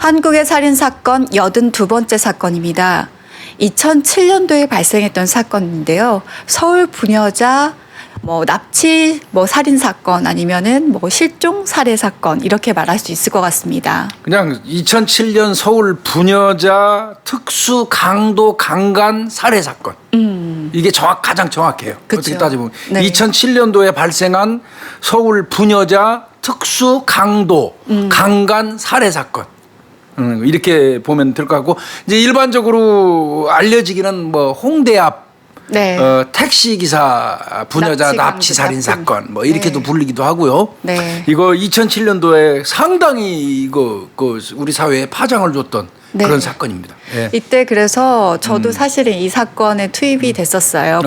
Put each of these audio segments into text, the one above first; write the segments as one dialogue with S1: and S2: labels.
S1: 한국의 살인사건 82번째 사건입니다. 2007년도에 발생했던 사건인데요. 서울 부녀자 납치 살인 사건 아니면은 실종 살해 사건 이렇게 말할 수 있을 것 같습니다.
S2: 그냥 2007년 서울 부녀자 특수 강도 강간 살해 사건. 이게 가장 정확해요.
S1: 그쵸.
S2: 어떻게 따지면
S1: 네.
S2: 2007년도에 발생한 서울 부녀자 특수 강도 강간 살해 사건. 이렇게 보면 될 것 같고 이제 일반적으로 알려지기는 홍대 앞
S1: 네.
S2: 택시 기사 부녀자 납치 살인 사건 이렇게도
S1: 네.
S2: 불리기도 하고요.
S1: 네.
S2: 이거 2007년도에 상당히 우리 사회에 파장을 줬던
S1: 네.
S2: 그런 사건입니다. 예.
S1: 이때 그래서 저도 사실은 이 사건에 투입이 됐었어요.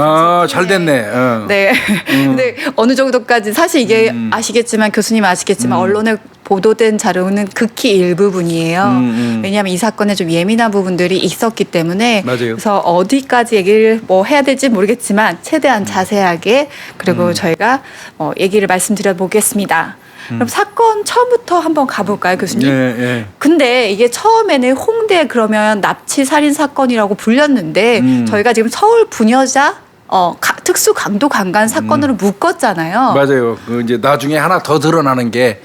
S2: 잘 됐네.
S1: 네. 근데 어느 정도까지 사실 이게 아시겠지만 교수님 아시겠지만 언론에 보도된 자료는 극히 일부분이에요. 왜냐하면 이 사건에 좀 예민한 부분들이 있었기 때문에
S2: 맞아요.
S1: 그래서 어디까지 얘기를 해야 될지 모르겠지만 최대한 자세하게 그리고 저희가 얘기를 말씀드려 보겠습니다. 그럼 사건 처음부터 한번 가볼까요, 교수님?
S2: 예, 예.
S1: 근데 이게 처음에는 홍대 그러면 납치 살인 사건이라고 불렸는데 저희가 지금 서울 부녀자 특수 강도 강간 사건으로 묶었잖아요.
S2: 맞아요. 이제 나중에 하나 더 드러나는 게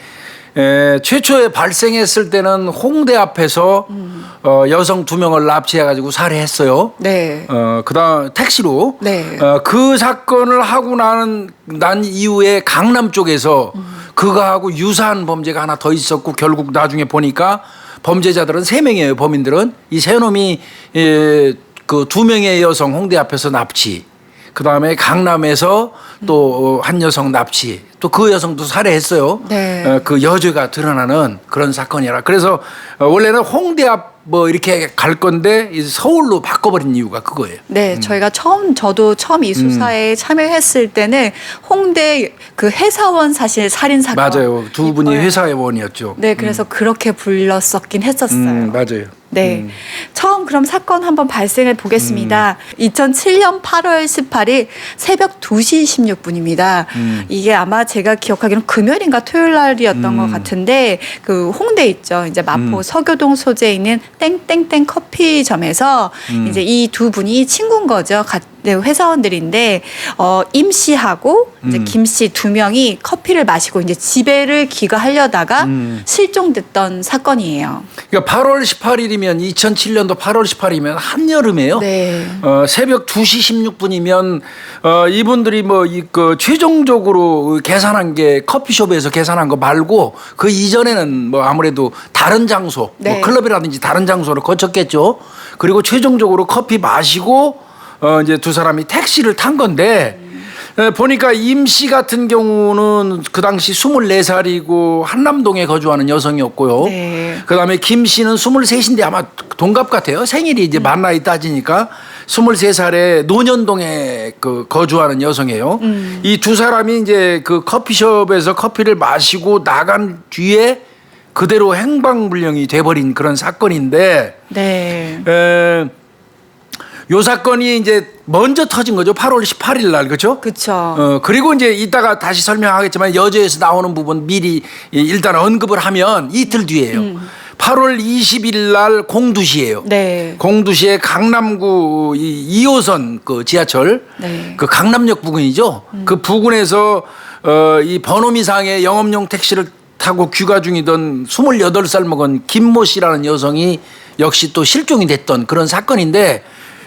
S2: 최초에 발생했을 때는 홍대 앞에서 여성 2명을 납치해가지고 살해했어요.
S1: 네.
S2: 그다음 택시로.
S1: 네.
S2: 그 사건을 하고 난 이후에 강남 쪽에서 그거하고 유사한 범죄가 하나 더 있었고 결국 나중에 보니까 범죄자들은 3명이에요. 범인들은 이 세 놈이 그 2명의 여성 홍대 앞에서 납치. 그다음에 강남에서 또 한 여성 납치. 또 그 여성도 살해했어요.
S1: 네.
S2: 그 여죄가 드러나는 그런 사건이라. 그래서 원래는 홍대 앞 이렇게 갈 건데 서울로 바꿔버린 이유가 그거예요.
S1: 네, 저도 처음 이 수사에 참여했을 때는 홍대 그 회사원 사실 살인 사건.
S2: 맞아요. 두 분이 회사원이었죠.
S1: 네, 그래서 그렇게 불렀었긴 했었어요.
S2: 맞아요.
S1: 네. 처음 그럼 사건 한번 발생해 보겠습니다. 2007년 8월 18일 새벽 2시 16분입니다. 이게 아마 제가 기억하기로는 금요일인가 토요일 날이었던 것 같은데 그 홍대 있죠. 이제 마포 서교동 소재에 있는 땡땡땡 커피점에서 이제 이 두 분이 친구인 거죠. 네, 회사원들인데 임 씨하고 이제 김 씨 2명이 커피를 마시고 이제 집에를 귀가하려다가 실종됐던 사건이에요.
S2: 그러니까 8월 18일이면 2007년도 8월 18일이면 한여름이에요.
S1: 네.
S2: 새벽 2시 16분이면 이분들이 최종적으로 계산한 게 커피숍에서 계산한 거 말고 그 이전에는 아무래도 다른 장소,
S1: 네.
S2: 클럽이라든지 다른 장소를 거쳤겠죠. 그리고 최종적으로 커피 마시고 이제 두 사람이 택시를 탄 건데 보니까 임 씨 같은 경우는 그 당시 24살이고 한남동에 거주하는 여성이었고요.
S1: 네.
S2: 그다음에 김 씨는 23인데 아마 동갑 같아요. 생일이 이제 만 나이 따지니까 23살에 논현동에 거주하는 여성이에요. 이 두 사람이 이제 그 커피숍에서 커피를 마시고 나간 뒤에 그대로 행방불명이 돼버린 그런 사건인데
S1: 네.
S2: 요 사건이 이제 먼저 터진 거죠. 8월 18일 날, 그렇죠?
S1: 그렇죠.
S2: 그리고 이제 이따가 다시 설명하겠지만 여죄에서 나오는 부분 미리 일단 언급을 하면 이틀 뒤에요. 8월 20일 날 02시예요.
S1: 네.
S2: 02시에 강남구 2호선 그 지하철
S1: 네.
S2: 그 강남역 부근이죠. 그 부근에서 이 번호미상의 영업용 택시를 타고 귀가 중이던 28살 먹은 김모 씨라는 여성이 역시 또 실종이 됐던 그런 사건인데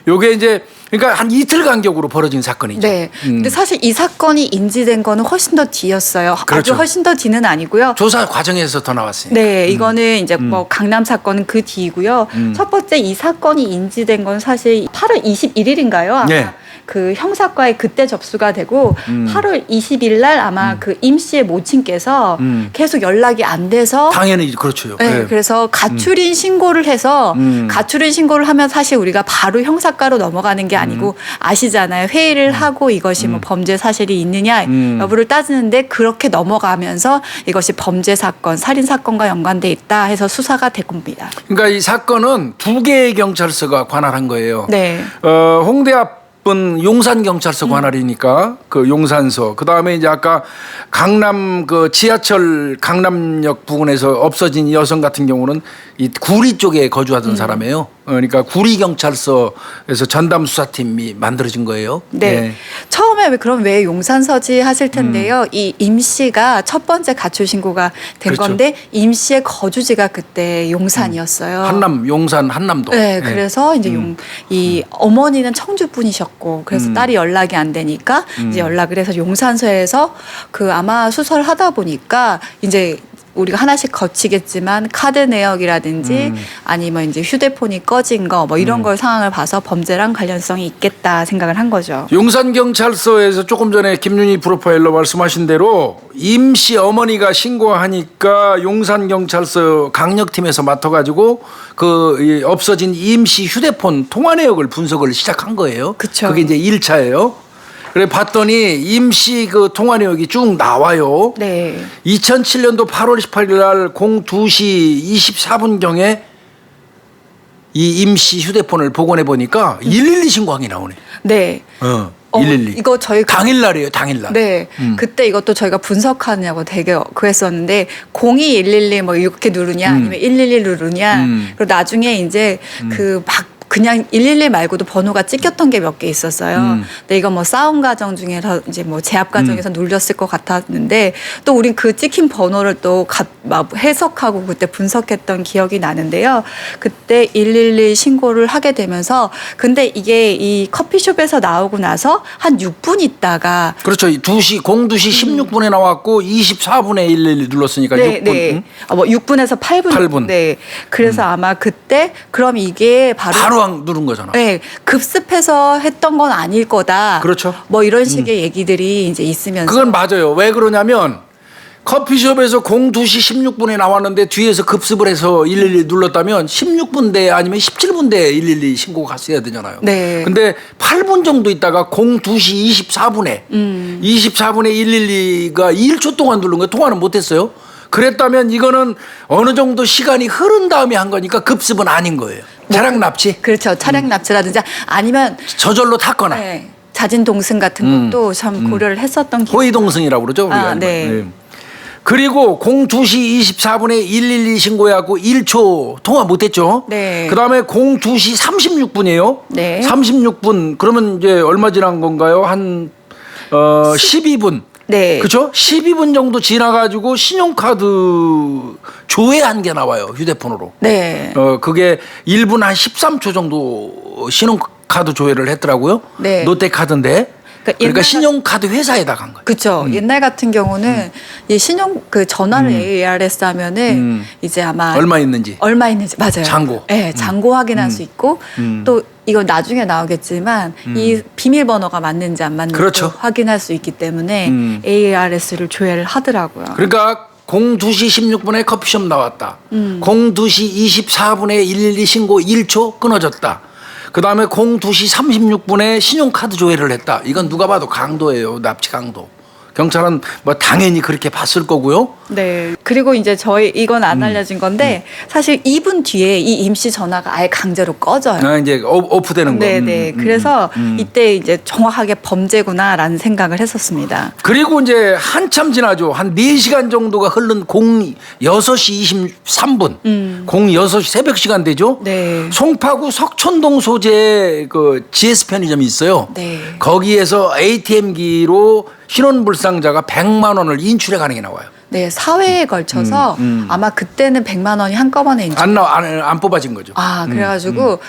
S2: 요게 이제 그러니까 한 이틀 간격으로 벌어진 사건이죠.
S1: 네. 근데 사실 이 사건이 인지된 거는 훨씬 더 뒤였어요.
S2: 그렇죠.
S1: 아주 훨씬 더 뒤는 아니고요.
S2: 조사 과정에서 더 나왔으니까.
S1: 네, 이거는 이제 강남 사건은 그 뒤이고요. 첫 번째 이 사건이 인지된 건 사실 8월 21일인가요? 아마
S2: 네.
S1: 그 형사과에 그때 접수가 되고 8월 20일 날 아마 그 임 씨의 모친께서 계속 연락이 안 돼서
S2: 당연히 그렇죠.
S1: 네,
S2: 네.
S1: 그래서 가출인 신고를 해서 가출인 신고를 하면 사실 우리가 바로 형사과로 넘어가는 게 아니고 아시잖아요. 회의를 하고 이것이 범죄 사실이 있느냐 여부를 따지는데 그렇게 넘어가면서 이것이 범죄 사건, 살인 사건과 연관돼 있다 해서 수사가 된 겁니다.
S2: 그러니까 이 사건은 2개의 경찰서가 관할한 거예요.
S1: 네.
S2: 홍대 앞 용산 경찰서 관할이니까 그 용산서. 그 다음에 이제 아까 강남 그 지하철 강남역 부근에서 없어진 여성 같은 경우는 이 구리 쪽에 거주하던 사람이에요. 그러니까 구리 경찰서에서 전담 수사팀이 만들어진 거예요.
S1: 네. 처음에 왜 용산서지 하실 텐데요. 이 임 씨가 첫 번째 가출 신고가 된
S2: 그렇죠.
S1: 건데 임 씨의 거주지가 그때 용산이었어요.
S2: 한남 용산 한남도.
S1: 네, 그래서 이제 이 어머니는 청주 분이셨고 그래서 딸이 연락이 안 되니까 이제 연락을 해서 용산서에서 그 아마 수사를 하다 보니까 이제 우리가 하나씩 거치겠지만 카드 내역이라든지 아니면 이제 휴대폰이 꺼진 거 뭐 이런 걸 상황을 봐서 범죄랑 관련성이 있겠다 생각을 한 거죠.
S2: 용산 경찰서에서 조금 전에 김윤희 프로파일러 말씀하신 대로 임 씨 어머니가 신고하니까 용산 경찰서 강력팀에서 맡아가지고 그 없어진 임 씨 휴대폰 통화 내역을 분석을 시작한 거예요.
S1: 그쵸.
S2: 그게 이제 1차예요. 그래 봤더니 임 씨 그 통화 내역이 쭉 나와요.
S1: 네.
S2: 2007년도 8월 18일 날 02시 24분경에 이 임 씨 휴대폰을 복원해 보니까 112 신고한 게 나오네.
S1: 네.
S2: 112.
S1: 이거 저희
S2: 당일날이에요, 당일날.
S1: 네. 그때 이것도 저희가 분석하느냐고 되게 그랬었는데 02111 뭐 이렇게 누르냐 아니면 111 누르냐 그리고 나중에 이제 그 막 그냥 111 말고도 번호가 찍혔던 게 몇 개 있었어요. 근데 이거 뭐 싸움 과정 중에서 이제 뭐 제압 과정에서 눌렸을 것 같았는데 또 우린 그 찍힌 번호를 또 막 해석하고 그때 분석했던 기억이 나는데요. 그때 111 신고를 하게 되면서 근데 이게 이 커피숍에서 나오고 나서 한 6분 있다가
S2: 그렇죠. 02시 16분에 나왔고 24분에 112 눌렀으니까
S1: 네,
S2: 6분.
S1: 네. 뭐 6분에서 8분.
S2: 8분.
S1: 네. 그래서 아마 그때 그럼 이게
S2: 바로 누른 거잖아.
S1: 네, 급습해서 했던 건 아닐 거다.
S2: 그렇죠.
S1: 뭐 이런 식의 얘기들이 이제 있으면서
S2: 그건 맞아요. 왜 그러냐면 커피숍에서 02시 16분에 나왔는데 뒤에서 급습을 해서 112 눌렀다면 16분대 아니면 17분대에 112 신고가 갔어야 되잖아요.
S1: 네.
S2: 근데 8분 정도 있다가 02시 24분에 24분에 112가 1초 동안 누른 거예요. 통화는 못 했어요. 그랬다면 이거는 어느 정도 시간이 흐른 다음에 한 거니까 급습은 아닌 거예요. 차량 납치?
S1: 그렇죠. 차량 납치라든지 아니면
S2: 저절로 탔거나.
S1: 네, 자진 동승 같은 것도 참 고려를 했었던 기억.
S2: 호의 동승이라고 그러죠. 우리가.
S1: 아, 네.
S2: 그리고 02시 24분에 112 신고해갖고 1초 통화 못했죠.
S1: 네.
S2: 그 다음에 02시 36분이에요.
S1: 네.
S2: 36분 그러면 이제 얼마 지난 건가요? 한 12분.
S1: 네.
S2: 그렇죠? 12분 정도 지나가지고 신용카드 조회한 게 나와요. 휴대폰으로.
S1: 네.
S2: 그게 1분 한 13초 정도 신용카드 조회를 했더라고요.
S1: 네.
S2: 롯데카드인데. 그러니까
S1: 옛날
S2: 신용카드 회사에다 간 거예요.
S1: 그렇죠. 옛날 같은 경우는 이 신용 그 전화를 ARS 하면은 이제 아마
S2: 얼마 있는지.
S1: 맞아요.
S2: 잔고.
S1: 네, 잔고 확인할 수 있고 또 이거 나중에 나오겠지만 이 비밀번호가 맞는지 안 맞는지
S2: 그렇죠.
S1: 확인할 수 있기 때문에 ARS를 조회를 하더라고요.
S2: 그러니까 02시 16분에 커피숍 나왔다. 02시 24분에 112 신고 1초 끊어졌다. 그 다음에 02시 36분에 신용카드 조회를 했다. 이건 누가 봐도 강도예요. 납치 강도. 경찰은 뭐 당연히 그렇게 봤을 거고요.
S1: 네. 그리고 이제 이건 안 알려진 건데 사실 2분 뒤에 이 임시 전화가 아예 강제로 꺼져요.
S2: 이제 오프되는 거.
S1: 네네. 그래서 이때 이제 정확하게 범죄구나라는 생각을 했었습니다.
S2: 그리고 이제 한참 지나죠. 한 4시간 정도가 흐른 06시 23분. 06시 새벽 시간 되죠.
S1: 네.
S2: 송파구 석촌동 소재에 그 GS 편의점이 있어요.
S1: 네.
S2: 거기에서 ATM기로 신원불상자가 100만 원을 인출해 가는 게 나와요.
S1: 네, 사회에 걸쳐서 아마 그때는 100만 원이 한꺼번에 인출.
S2: 안 뽑아진 거죠.
S1: 아, 그래가지고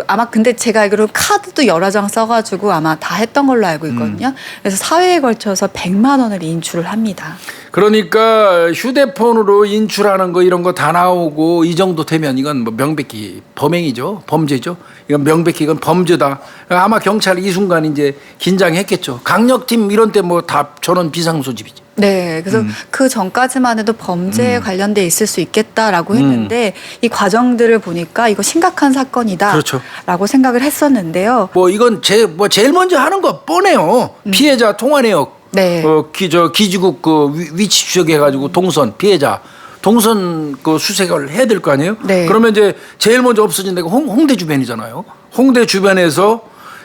S1: 아마 근데 제가 알기로 카드도 여러 장 써가지고 아마 다 했던 걸로 알고 있거든요. 그래서 사회에 걸쳐서 100만 원을 인출을 합니다.
S2: 그러니까 휴대폰으로 인출하는 거 이런 거 다 나오고 이 정도 되면 이건 뭐 명백히 범행이죠. 범죄죠. 이건 명백히 이건 범죄다. 아마 경찰 이 순간 이제 긴장했겠죠. 강력팀 이런 때 뭐 다 전원 비상소집이죠.
S1: 네, 그래서 그 전까지만 해도 범죄에 관련돼 있을 수 있겠다라고 했는데 이 과정들을 보니까 이거 심각한 사건이다라고
S2: 그렇죠.
S1: 생각을 했었는데요.
S2: 뭐 이건 제일 먼저 하는 거 뻔해요. 피해자 통화 내역.
S1: 네.
S2: 기지국 그 위치 추적해가지고 피해자 동선 그 수색을 해야 될 거 아니에요?
S1: 네.
S2: 그러면 이제 제일 먼저 없어진 데가 홍대 주변이잖아요. 홍대 주변에서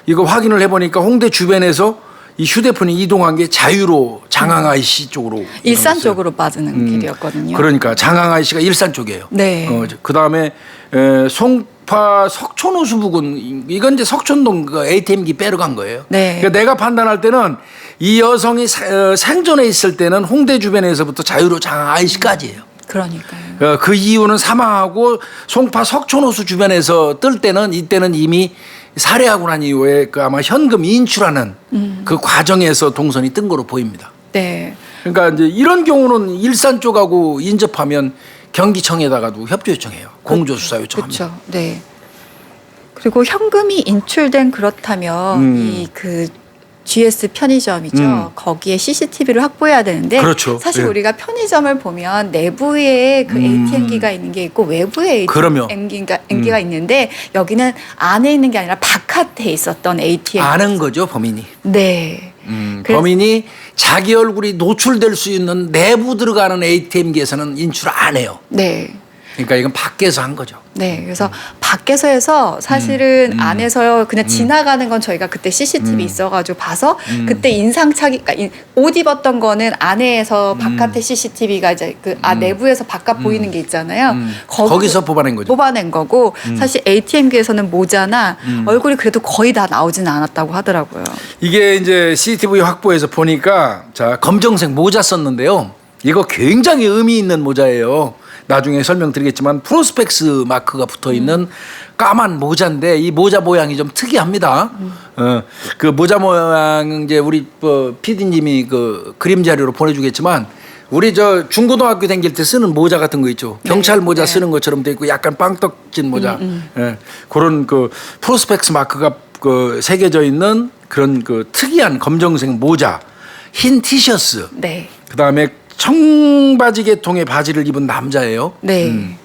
S2: 이거 확인을 해보니까 홍대 주변에서 이 휴대폰이 이동한 게 자유로 장항 IC 쪽으로
S1: 일산
S2: 이동했어요.
S1: 쪽으로 빠지는 길이었거든요.
S2: 그러니까 장항 IC가 일산 쪽이에요.
S1: 네.
S2: 그다음에 송파 석촌호수 부근 이건 이제 석촌동 그 ATM기 빼러 간 거예요.
S1: 네.
S2: 그러니까 내가 판단할 때는 이 여성이 생존해 있을 때는 홍대 주변에서부터 자유로 장항 IC까지예요.
S1: 그러니까요.
S2: 그 이유는 사망하고 송파 석촌호수 주변에서 뜰 때는 이때는 이미 살해하고 난 이후에 그 아마 현금 인출하는 그 과정에서 동선이 뜬 거로 보입니다.
S1: 네.
S2: 그러니까 이제 이런 경우는 일산 쪽하고 인접하면 경기청에다가도 협조 요청해요. 공조 수사 요청합니다.
S1: 그렇죠. 네. 그리고 현금이 인출된 그렇다면 이 그 GS 편의점이죠. 거기에 CCTV를 확보해야 되는데
S2: 그렇죠.
S1: 사실
S2: 예.
S1: 우리가 편의점을 보면 내부에 그 ATM기가 있는 게 있고 외부에
S2: 그럼요.
S1: ATM기가 있는데 여기는 안에 있는 게 아니라 바깥에 있었던 ATM.
S2: 아는 거죠, 범인이.
S1: 네. 그래서-
S2: 범인이 자기 얼굴이 노출될 수 있는 내부 들어가는 ATM기에서는 인출 안 해요.
S1: 네.
S2: 그러니까 이건 밖에서 한 거죠.
S1: 네, 그래서 밖에서 해서 사실은 안에서요 그냥 지나가는 건 저희가 그때 CCTV 있어가지고 봐서 그때 인상착의, 그러니까 옷 입었던 거는 안에서 바깥에 CCTV가 이제 그 내부에서 바깥 보이는 게 있잖아요.
S2: 거기서 뽑아낸 거죠.
S1: 뽑아낸 거고 사실 ATM기에서는 모자나 얼굴이 그래도 거의 다 나오지는 않았다고 하더라고요.
S2: 이게 이제 CCTV 확보해서 보니까 자 검정색 모자 썼는데요. 이거 굉장히 의미 있는 모자예요. 나중에 설명드리겠지만 프로스펙스 마크가 붙어 있는 까만 모자인데 이 모자 모양이 좀 특이합니다. 그 모자 모양 이제 우리 PD님이 그 그림 자료로 보내주겠지만 우리 저 중고등학교 다닐 때 쓰는 모자 같은 거 있죠. 경찰 모자 쓰는 것처럼 돼 있고 약간 빵떡진 모자. 예. 그런 그 프로스펙스 마크가 그 새겨져 있는 그런 그 특이한 검정색 모자, 흰 티셔츠.
S1: 네.
S2: 그다음에 청바지 계통의 바지를 입은 남자예요.
S1: 네.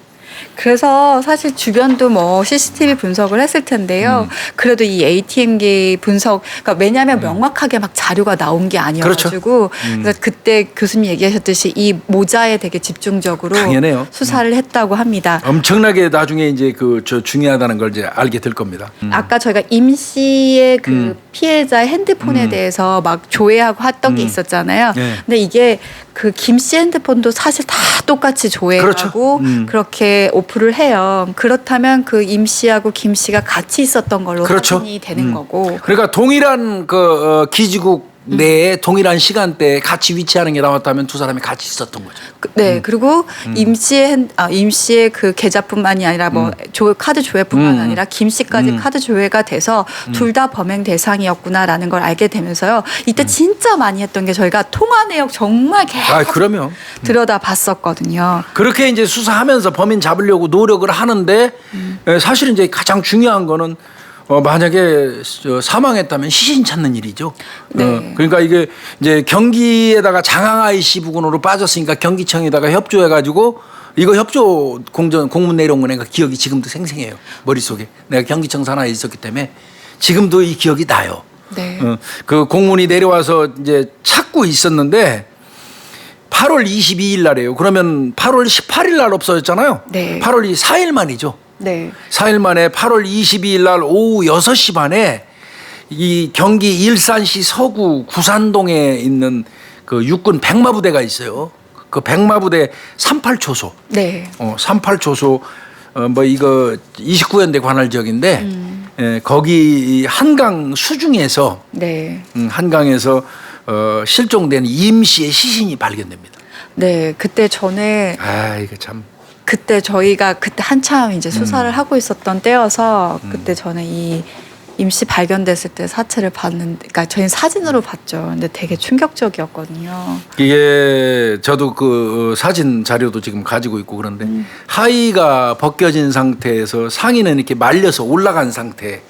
S1: 그래서 사실 주변도 뭐 CCTV 분석을 했을 텐데요. 그래도 이 ATM기 분석, 그러니까 왜냐하면 명확하게 막 자료가 나온 게 아니어가지고 그래서 그때 교수님 얘기하셨듯이 이 모자에 되게 집중적으로
S2: 당연해요.
S1: 수사를 했다고 합니다.
S2: 엄청나게 나중에 이제 그 저 중요하다는 걸 이제 알게 될 겁니다.
S1: 아까 저희가 임 씨의 그 피해자 핸드폰에 대해서 막 조회하고 했던 게 있었잖아요.
S2: 네.
S1: 근데 이게 그 김 씨 핸드폰도 사실 다 똑같이 조회하고
S2: 그렇죠.
S1: 그렇게 오프를 해요. 그렇다면 그 임 씨하고 김 씨가 같이 있었던 걸로
S2: 그렇죠.
S1: 확인이 되는 거고.
S2: 그러니까 동일한 그 기지국 내에 동일한 시간대에 같이 위치하는 게 나왔다면 두 사람이 같이 있었던 거죠.
S1: 네, 그리고 임 씨의 그 계좌뿐만이 아니라 뭐 카드 조회뿐만 아니라 김 씨까지 카드 조회가 돼서 둘 다 범행 대상이었구나라는 걸 알게 되면서요. 이때 진짜 많이 했던 게 저희가 통화 내역 정말 계속
S2: 그러면
S1: 들여다 봤었거든요.
S2: 그렇게 이제 수사하면서 범인 잡으려고 노력을 하는데 사실 이제 가장 중요한 거는 만약에 사망했다면 시신 찾는 일이죠.
S1: 네.
S2: 그러니까 이게 이제 경기에다가 장항 IC 부근으로 빠졌으니까 경기청에다가 협조해가지고 이거 협조 공문 내려온 거 내가 기억이 지금도 생생해요. 머릿속에. 내가 경기청 산하에 있었기 때문에 지금도 이 기억이 나요.
S1: 네.
S2: 그 공문이 내려와서 이제 찾고 있었는데 8월 22일 날이에요. 그러면 8월 18일 날 없어졌잖아요.
S1: 네.
S2: 8월 4일 만이죠.
S1: 네.
S2: 4일 만에 8월 22일 날 오후 6시 반에 이 경기 일산시 서구 구산동에 있는 그 육군 백마부대가 있어요. 그 백마부대 38초소.
S1: 네.
S2: 38초소 뭐 이거 29연대 관할 지역인데 거기 한강 수중에서
S1: 네.
S2: 한강에서 실종된 임 씨의 시신이 발견됩니다.
S1: 네. 그때 전에
S2: 이거 참.
S1: 그때 저희가 그때 한참 이제 수사를 하고 있었던 때여서 그때 저는 이 임씨 발견됐을 때 사체를 봤는데, 그러니까 저희는 사진으로 봤죠. 근데 되게 충격적이었거든요.
S2: 이게 저도 그 사진 자료도 지금 가지고 있고 그런데 하의가 벗겨진 상태에서 상의는 이렇게 말려서 올라간 상태.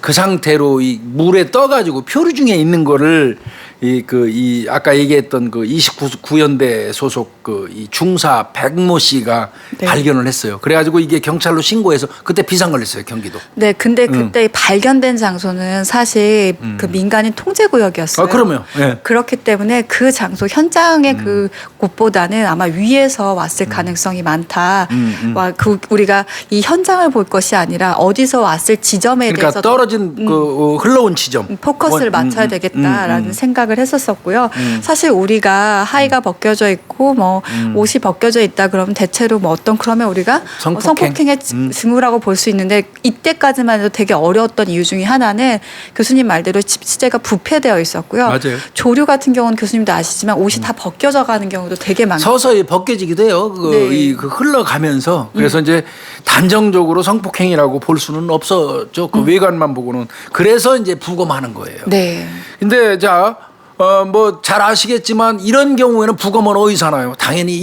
S2: 그 상태로 이 물에 떠가지고 표류 중에 있는 거를 이 아까 얘기했던 그 29연대 소속 그 이 중사 백모 씨가
S1: 네.
S2: 발견을 했어요. 그래가지고 이게 경찰로 신고해서 그때 비상 걸렸어요, 경기도.
S1: 네, 근데 그때 발견된 장소는 사실 그 민간인 통제구역이었어요.
S2: 아, 그러면. 예.
S1: 그렇기 때문에 그 장소 현장의 그 곳보다는 아마 위에서 왔을 가능성이 많다. 와, 우리가 이 현장을 볼 것이 아니라 어디서 왔을 지점에
S2: 그러니까
S1: 대해서
S2: 떨어진 그 흘러온 지점.
S1: 포커스를 맞춰야 되겠다라는 생각을 했었었고요. 사실 우리가 하의가 벗겨져 있고 뭐 옷이 벗겨져 있다 그러면 대체로 뭐 어떤 그러면 우리가 성폭행의 징후라고 볼 수 있는데 이때까지만 해도 되게 어려웠던 이유 중에 하나는 교수님 말대로 시제가 부패되어 있었고요.
S2: 맞아요.
S1: 조류 같은 경우는 교수님도 아시지만 옷이 다 벗겨져 가는 경우도 되게 많고
S2: 서서히 벗겨지기도 해요.
S1: 네.
S2: 그 흘러가면서 그래서 이제 단정적으로 성폭행이라고 볼 수는 없었죠. 그 외관만 보고는. 그래서 이제 부검하는 거예요.
S1: 네.
S2: 근데 자, 뭐 잘 아시겠지만 이런 경우에는 부검은 어디서 하나요? 당연히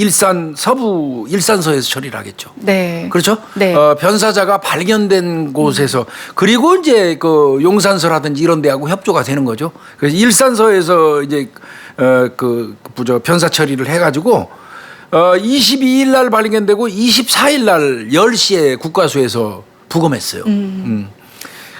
S2: 서부 일산서에서 처리를 하겠죠.
S1: 네.
S2: 그렇죠?
S1: 네.
S2: 변사자가 발견된 곳에서 그리고 이제 그 용산서라든지 이런 데하고 협조가 되는 거죠. 그래서 일산서에서 이제 변사 처리를 해가지고 22일 날 발견되고 24일 날 10시에 국과수에서 부검했어요.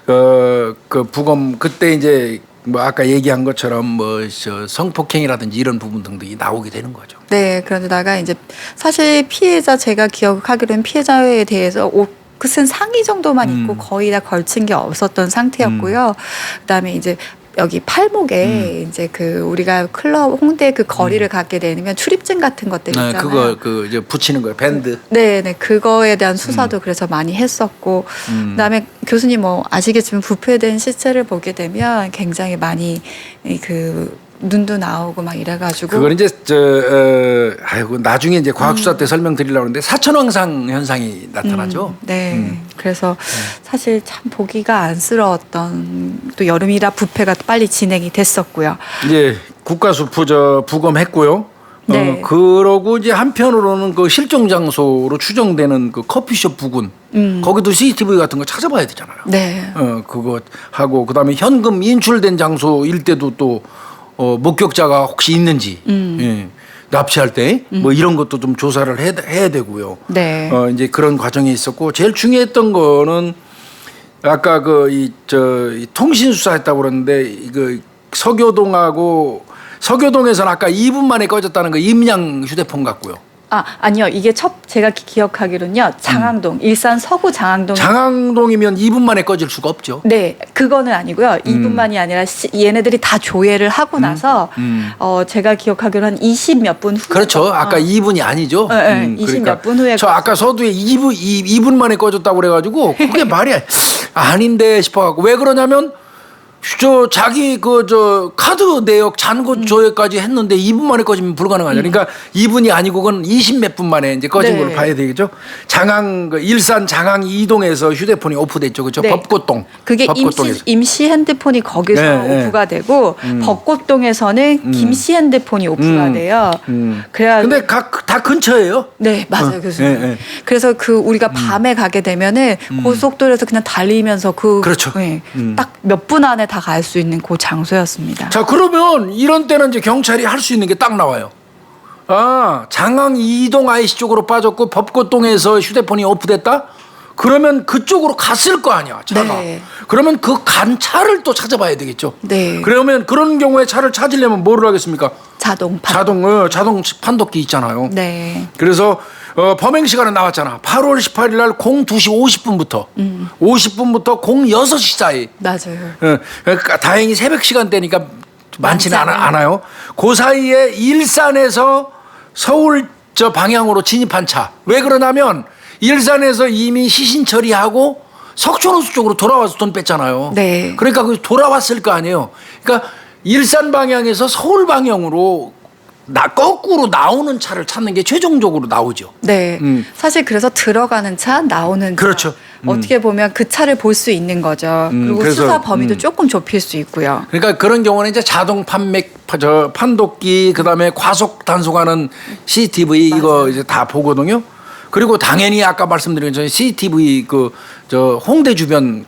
S2: 그 부검 그때 이제 뭐 아까 얘기한 것처럼 뭐 성폭행이라든지 이런 부분 등등이 나오게 되는 거죠.
S1: 네, 그러다가 이제 사실 피해자 제가 기억하기로는 피해자에 대해서 옷은 상의 정도만 입고 거의 다 걸친 게 없었던 상태였고요. 그다음에 이제 여기 팔목에 이제 그 우리가 클럽 홍대 그 거리를 갖게 되면 출입증 같은 것들 있잖아요.
S2: 그거 이제 붙이는 거예요. 밴드.
S1: 네, 그거에 대한 수사도 그래서 많이 했었고, 그다음에 교수님 뭐 아시겠지만 부패된 시체를 보게 되면 굉장히 많이 눈도 나오고 막 이래가지고.
S2: 그건 이제 나중에 이제 과학수사 때 설명드리려고 하는데 사천왕상 현상이 나타나죠.
S1: 네. 그래서 사실 참 보기가 안쓰러웠던 또 여름이라 부패가 빨리 진행이 됐었고요.
S2: 이제 국가수 부검했고요.
S1: 네.
S2: 그러고 이제 한편으로는 그 실종 장소로 추정되는 그 커피숍 부근 거기도 CCTV 같은 거 찾아봐야 되잖아요.
S1: 네.
S2: 그거 하고 그다음에 현금 인출된 장소일 때도 또 목격자가 혹시 있는지 예. 납치할 때 뭐 이런 것도 좀 조사를 해야 되고요.
S1: 네.
S2: 이제 그런 과정이 있었고 제일 중요했던 거는 아까 이 통신 수사했다고 그러는데 이거 서교동에서는 아까 2분 만에 꺼졌다는 거 임양 휴대폰 같고요.
S1: 아니요. 이게 제가 기억하기로는요. 장항동, 일산 서구 장항동.
S2: 장항동이면 2분 만에 꺼질 수가 없죠.
S1: 네, 그거는 아니고요. 2분만이 아니라 얘네들이 다 조회를 하고 나서 제가 기억하기로 한 20 몇 분 후.
S2: 그렇죠. 아까 2분이 아니죠.
S1: 네, 20 몇 분 후에.
S2: 저 아까 서두에 2분 만에 꺼졌다고 그래가지고 그게 말이 아닌데 싶어갖고 왜 그러냐면 자기 카드 내역 잔고 조회까지 했는데 2분 만에 꺼지면 불가능하죠. 그러니까 2분이 아니고 그건 20 몇 분 만에 이제 꺼진
S1: 네.
S2: 걸로 봐야 되겠죠. 일산 장항 2동에서 휴대폰이 오프됐죠. 그렇죠.
S1: 네.
S2: 법고동.
S1: 그게
S2: 법고동에서.
S1: 임시 핸드폰이 거기서
S2: 네,
S1: 오프가 되고 벚꽃동에서는 김씨 핸드폰이 오프가 돼요. 그래야
S2: 근데 다 근처예요.
S1: 네, 맞아요, 교수님.
S2: 네.
S1: 그래서 우리가 밤에 가게 되면은 고속도로에서 그냥 달리면서
S2: 그렇죠.
S1: 딱 몇 분 안에 다 갈 수 있는 그 장소였습니다.
S2: 자, 그러면 이런 때는 이제 경찰이 할 수 있는 게 딱 나와요. 장항 2동 IC 쪽으로 빠졌고 법고동에서 휴대폰이 오프됐다? 그러면 그쪽으로 갔을 거 아니야, 차가.
S1: 네.
S2: 그러면 그 간 차를 또 찾아봐야 되겠죠.
S1: 네.
S2: 그러면 그런 경우에 차를 찾으려면 뭐를 하겠습니까?
S1: 자동
S2: 판독기 있잖아요.
S1: 네.
S2: 그래서 범행 시간은 나왔잖아. 8월 18일 날 02시 50분부터 50분부터 06시 사이.
S1: 맞아요.
S2: 그러니까 다행히 새벽 시간대니까 많지는 않아요. 그 사이에 일산에서 서울 방향으로 진입한 차. 왜 그러냐면 일산에서 이미 시신 처리하고 석촌호수 쪽으로 돌아와서 돈 뺐잖아요.
S1: 네.
S2: 그러니까 돌아왔을 거 아니에요. 그러니까 일산 방향에서 서울 방향으로 거꾸로 나오는 차를 찾는 게 최종적으로 나오죠.
S1: 네. 사실 그래서 들어가는 차, 나오는 차.
S2: 그렇죠.
S1: 어떻게 보면 그 차를 볼 수 있는 거죠. 그리고
S2: 그래서,
S1: 수사 범위도 조금 좁힐 수 있고요.
S2: 그러니까 그런 경우는 이제 자동 판독기 그다음에 과속 단속하는 CCTV 이거 이제 다 보거든요. 그리고 당연히 아까 말씀드린 저 CCTV 홍대 주변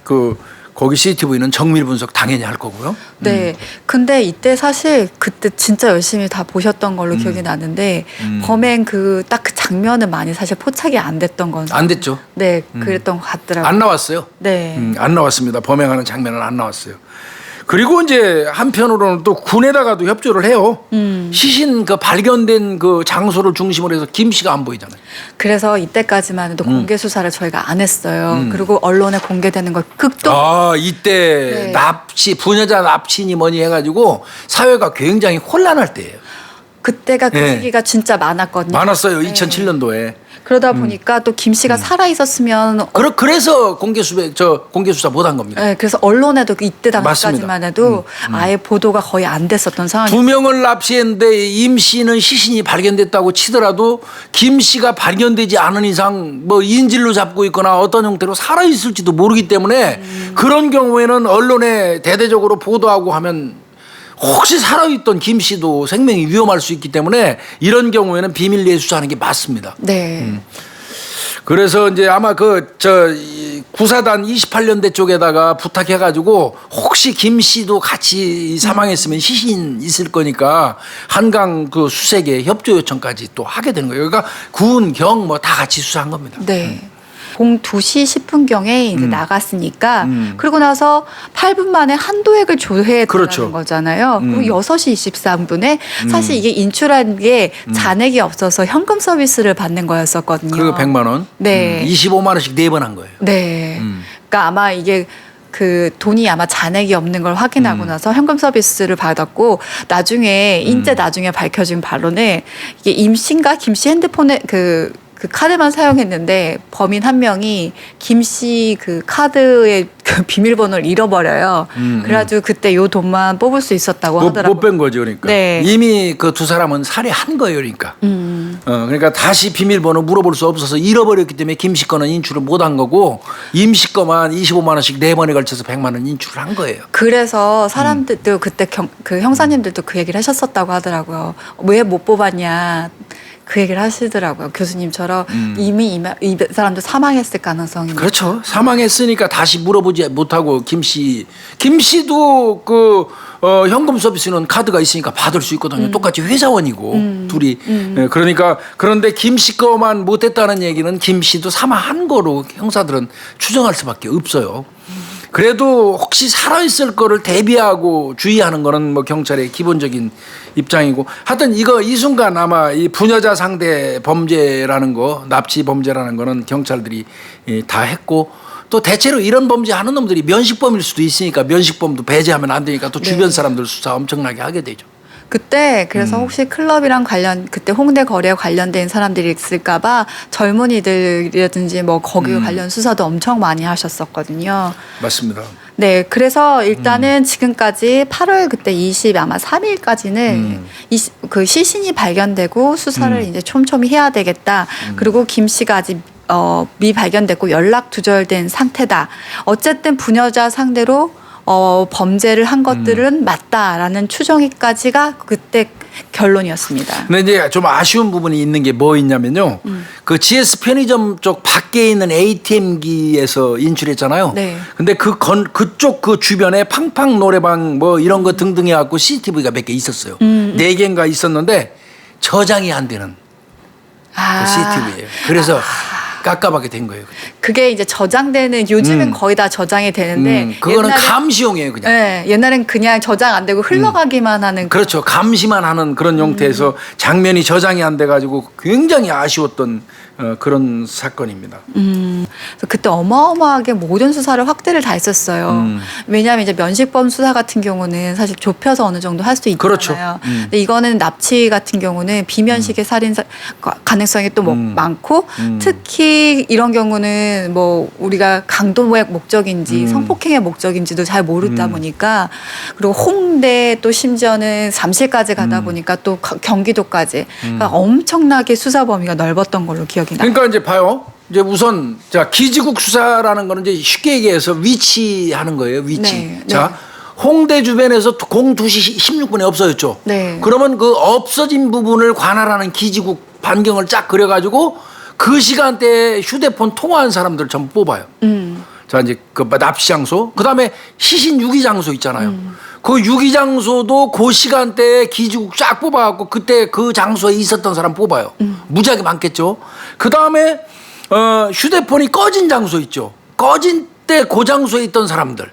S2: 거기 CCTV는 정밀 분석 당연히 할 거고요.
S1: 네. 근데 이때 사실 그때 진짜 열심히 다 보셨던 걸로 기억이 나는데 범행 딱 그 장면은 많이 사실 포착이 안 됐던 건.
S2: 안 됐죠.
S1: 네, 그랬던 것 같더라고요.
S2: 안 나왔어요.
S1: 네.
S2: 안 나왔습니다. 범행하는 장면은 안 나왔어요. 그리고 이제 한편으로는 또 군에다가도 협조를 해요. 시신 그 발견된 그 장소를 중심으로 해서 김 씨가 안 보이잖아요.
S1: 그래서 이때까지만 해도 공개 수사를 저희가 안 했어요. 그리고 언론에 공개되는 걸 극도.
S2: 이때
S1: 네.
S2: 납치, 부녀자 납치니 뭐니 해가지고 사회가 굉장히 혼란할 때예요.
S1: 그때가 그
S2: 네.
S1: 시기가 진짜 많았거든요.
S2: 많았어요.
S1: 네.
S2: 2007년도에.
S1: 그러다 보니까 또 김 씨가 살아 있었으면
S2: 그래서 공개 수사 못 한 겁니다.
S1: 네, 그래서 언론에도 이때
S2: 맞습니다.
S1: 당시까지만 해도 아예 보도가 거의 안 됐었던 상황이.
S2: 2명을 납치했는데 임 씨는 시신이 발견됐다고 치더라도 김 씨가 발견되지 않은 이상 뭐 인질로 잡고 있거나 어떤 형태로 살아 있을지도 모르기 때문에 그런 경우에는 언론에 대대적으로 보도하고 하면 혹시 살아있던 김 씨도 생명이 위험할 수 있기 때문에 이런 경우에는 비밀리에 수사하는 게 맞습니다.
S1: 네.
S2: 그래서 이제 아마 구사단 28년대 쪽에다가 부탁해가지고 혹시 김 씨도 같이 사망했으면 시신 있을 거니까 한강 그 수색에 협조 요청까지 또 하게 되는 거예요. 그러니까 군, 경 뭐 다 같이 수사한 겁니다.
S1: 네. 공 2시 10분경에 이제 나갔으니까 그러고 나서 8분 만에 한도액을 조회했다는
S2: 그렇죠.
S1: 거잖아요. 그리고 6시 23분에 사실 이게 인출한 게 잔액이 없어서 현금 서비스를 받는 거였었거든요.
S2: 그리고 100만 원.
S1: 네.
S2: 25만 원씩 4번 한 거예요.
S1: 네. 그러니까 아마 이게 그 돈이 아마 잔액이 없는 걸 확인하고 나서 현금 서비스를 받았고 나중에 나중에 밝혀진 바로는 이게 임 씨인가 김 씨 핸드폰에 그 카드만 사용했는데 범인 한 명이 김 씨 그 카드의 그 비밀번호를 잃어버려요. 그래가지고 그때 요 돈만 뽑을 수 있었다고 하더라고요.
S2: 못 뺀 거죠, 그러니까.
S1: 네.
S2: 이미 그 두 사람은 살해한 거예요, 그러니까. 그러니까 다시 비밀번호 물어볼 수 없어서 잃어버렸기 때문에 김 씨 거는 인출을 못 한 거고 임 씨 거만 25만 원씩 4번에 걸쳐서 100만 원 인출을 한 거예요.
S1: 그래서 사람들도 그때 그 형사님들도 그 얘기를 하셨었다고 하더라고요. 왜 못 뽑았냐. 그 얘기를 하시더라고요. 교수님처럼 이미 이 사람도 사망했을 가능성이.
S2: 그렇죠. 사망했으니까 다시 물어보지 못하고 김 씨도 현금 서비스는 카드가 있으니까 받을 수 있거든요. 똑같이 회사원이고 둘이. 예, 그러니까 그런데 김 씨 거만 못했다는 얘기는 김 씨도 사망한 거로 형사들은 추정할 수밖에 없어요. 그래도 혹시 살아있을 거를 대비하고 주의하는 거는 뭐 경찰의 기본적인 입장이고 하여튼 이 순간 아마 이 부녀자 상대 범죄라는 거 납치 범죄라는 거는 경찰들이 다 했고 또 대체로 이런 범죄 하는 놈들이 면식범일 수도 있으니까 면식범도 배제하면 안 되니까 또 주변 사람들 수사 엄청나게 하게 되죠.
S1: 그때 그래서 혹시 클럽이랑 그때 홍대 거리에 관련된 사람들이 있을까봐 젊은이들이라든지 뭐 거기 관련 수사도 엄청 많이 하셨었거든요.
S2: 맞습니다.
S1: 네, 그래서 일단은 지금까지 8월 그때 아마 3일까지는 그 시신이 발견되고 수사를 이제 촘촘히 해야 되겠다. 그리고 김 씨가 아직 미발견됐고 연락 두절된 상태다. 어쨌든 부녀자 상대로 범죄를 한 것들은 맞다라는 추정이까지가 그때 결론이었습니다.
S2: 근데 이제 좀 아쉬운 부분이 있는 게 뭐 있냐면요. 그 GS 편의점 쪽 밖에 있는 ATM기에서 인출했잖아요.
S1: 네.
S2: 근데 그쪽 그 주변에 팡팡 노래방 뭐 이런 거 등등 해갖고 CCTV가 몇 개 있었어요. 4개인가 있었는데 저장이 안 되는 그 CCTV예요. 그래서 깝깝하게 된 거예요.
S1: 그게 이제 저장되는 요즘은 거의 다 저장이 되는데
S2: 그거는 감시용이에요, 그냥.
S1: 네, 옛날엔 그냥 저장 안 되고 흘러가기만 하는.
S2: 그렇죠. 감시만 하는 그런 형태에서 장면이 저장이 안 돼가지고 굉장히 아쉬웠던 그런 사건입니다.
S1: 그래서 그때 어마어마하게 모든 수사를 확대를 다 했었어요. 왜냐하면 이제 면식범 수사 같은 경우는 사실 좁혀서 어느 정도 할 수 있잖아요.
S2: 그렇죠.
S1: 근데 이거는 납치 같은 경우는 비면식의 살인 가능성이 또 뭐 많고 특히 이런 경우는 뭐 우리가 강도의 목적인지 성폭행의 목적인지도 잘 모르다 보니까 그리고 홍대 또 심지어는 잠실까지 가다 보니까 또 경기도까지 그러니까 엄청나게 수사 범위가 넓었던 걸로 기억이 나요.
S2: 그러니까 이제 봐요. 이제 우선 기지국 수사라는 거는 이제 쉽게 얘기해서 위치하는 거예요. 위치.
S1: 네,
S2: 자, 홍대 주변에서 02시 16분에 없어졌죠.
S1: 네.
S2: 그러면 그 없어진 부분을 관할하는 기지국 반경을 쫙 그려가지고 그 시간대에 휴대폰 통화한 사람들 전부 뽑아요. 자 이제 그 납치 장소, 그다음에 시신 유기 장소 있잖아요. 그 유기 장소도 그 시간대에 기지국 쫙 뽑아갖고 그때 그 장소에 있었던 사람 뽑아요. 무지하게 많겠죠. 그다음에 휴대폰이 꺼진 장소 있죠. 꺼진 때 그 장소에 있던 사람들.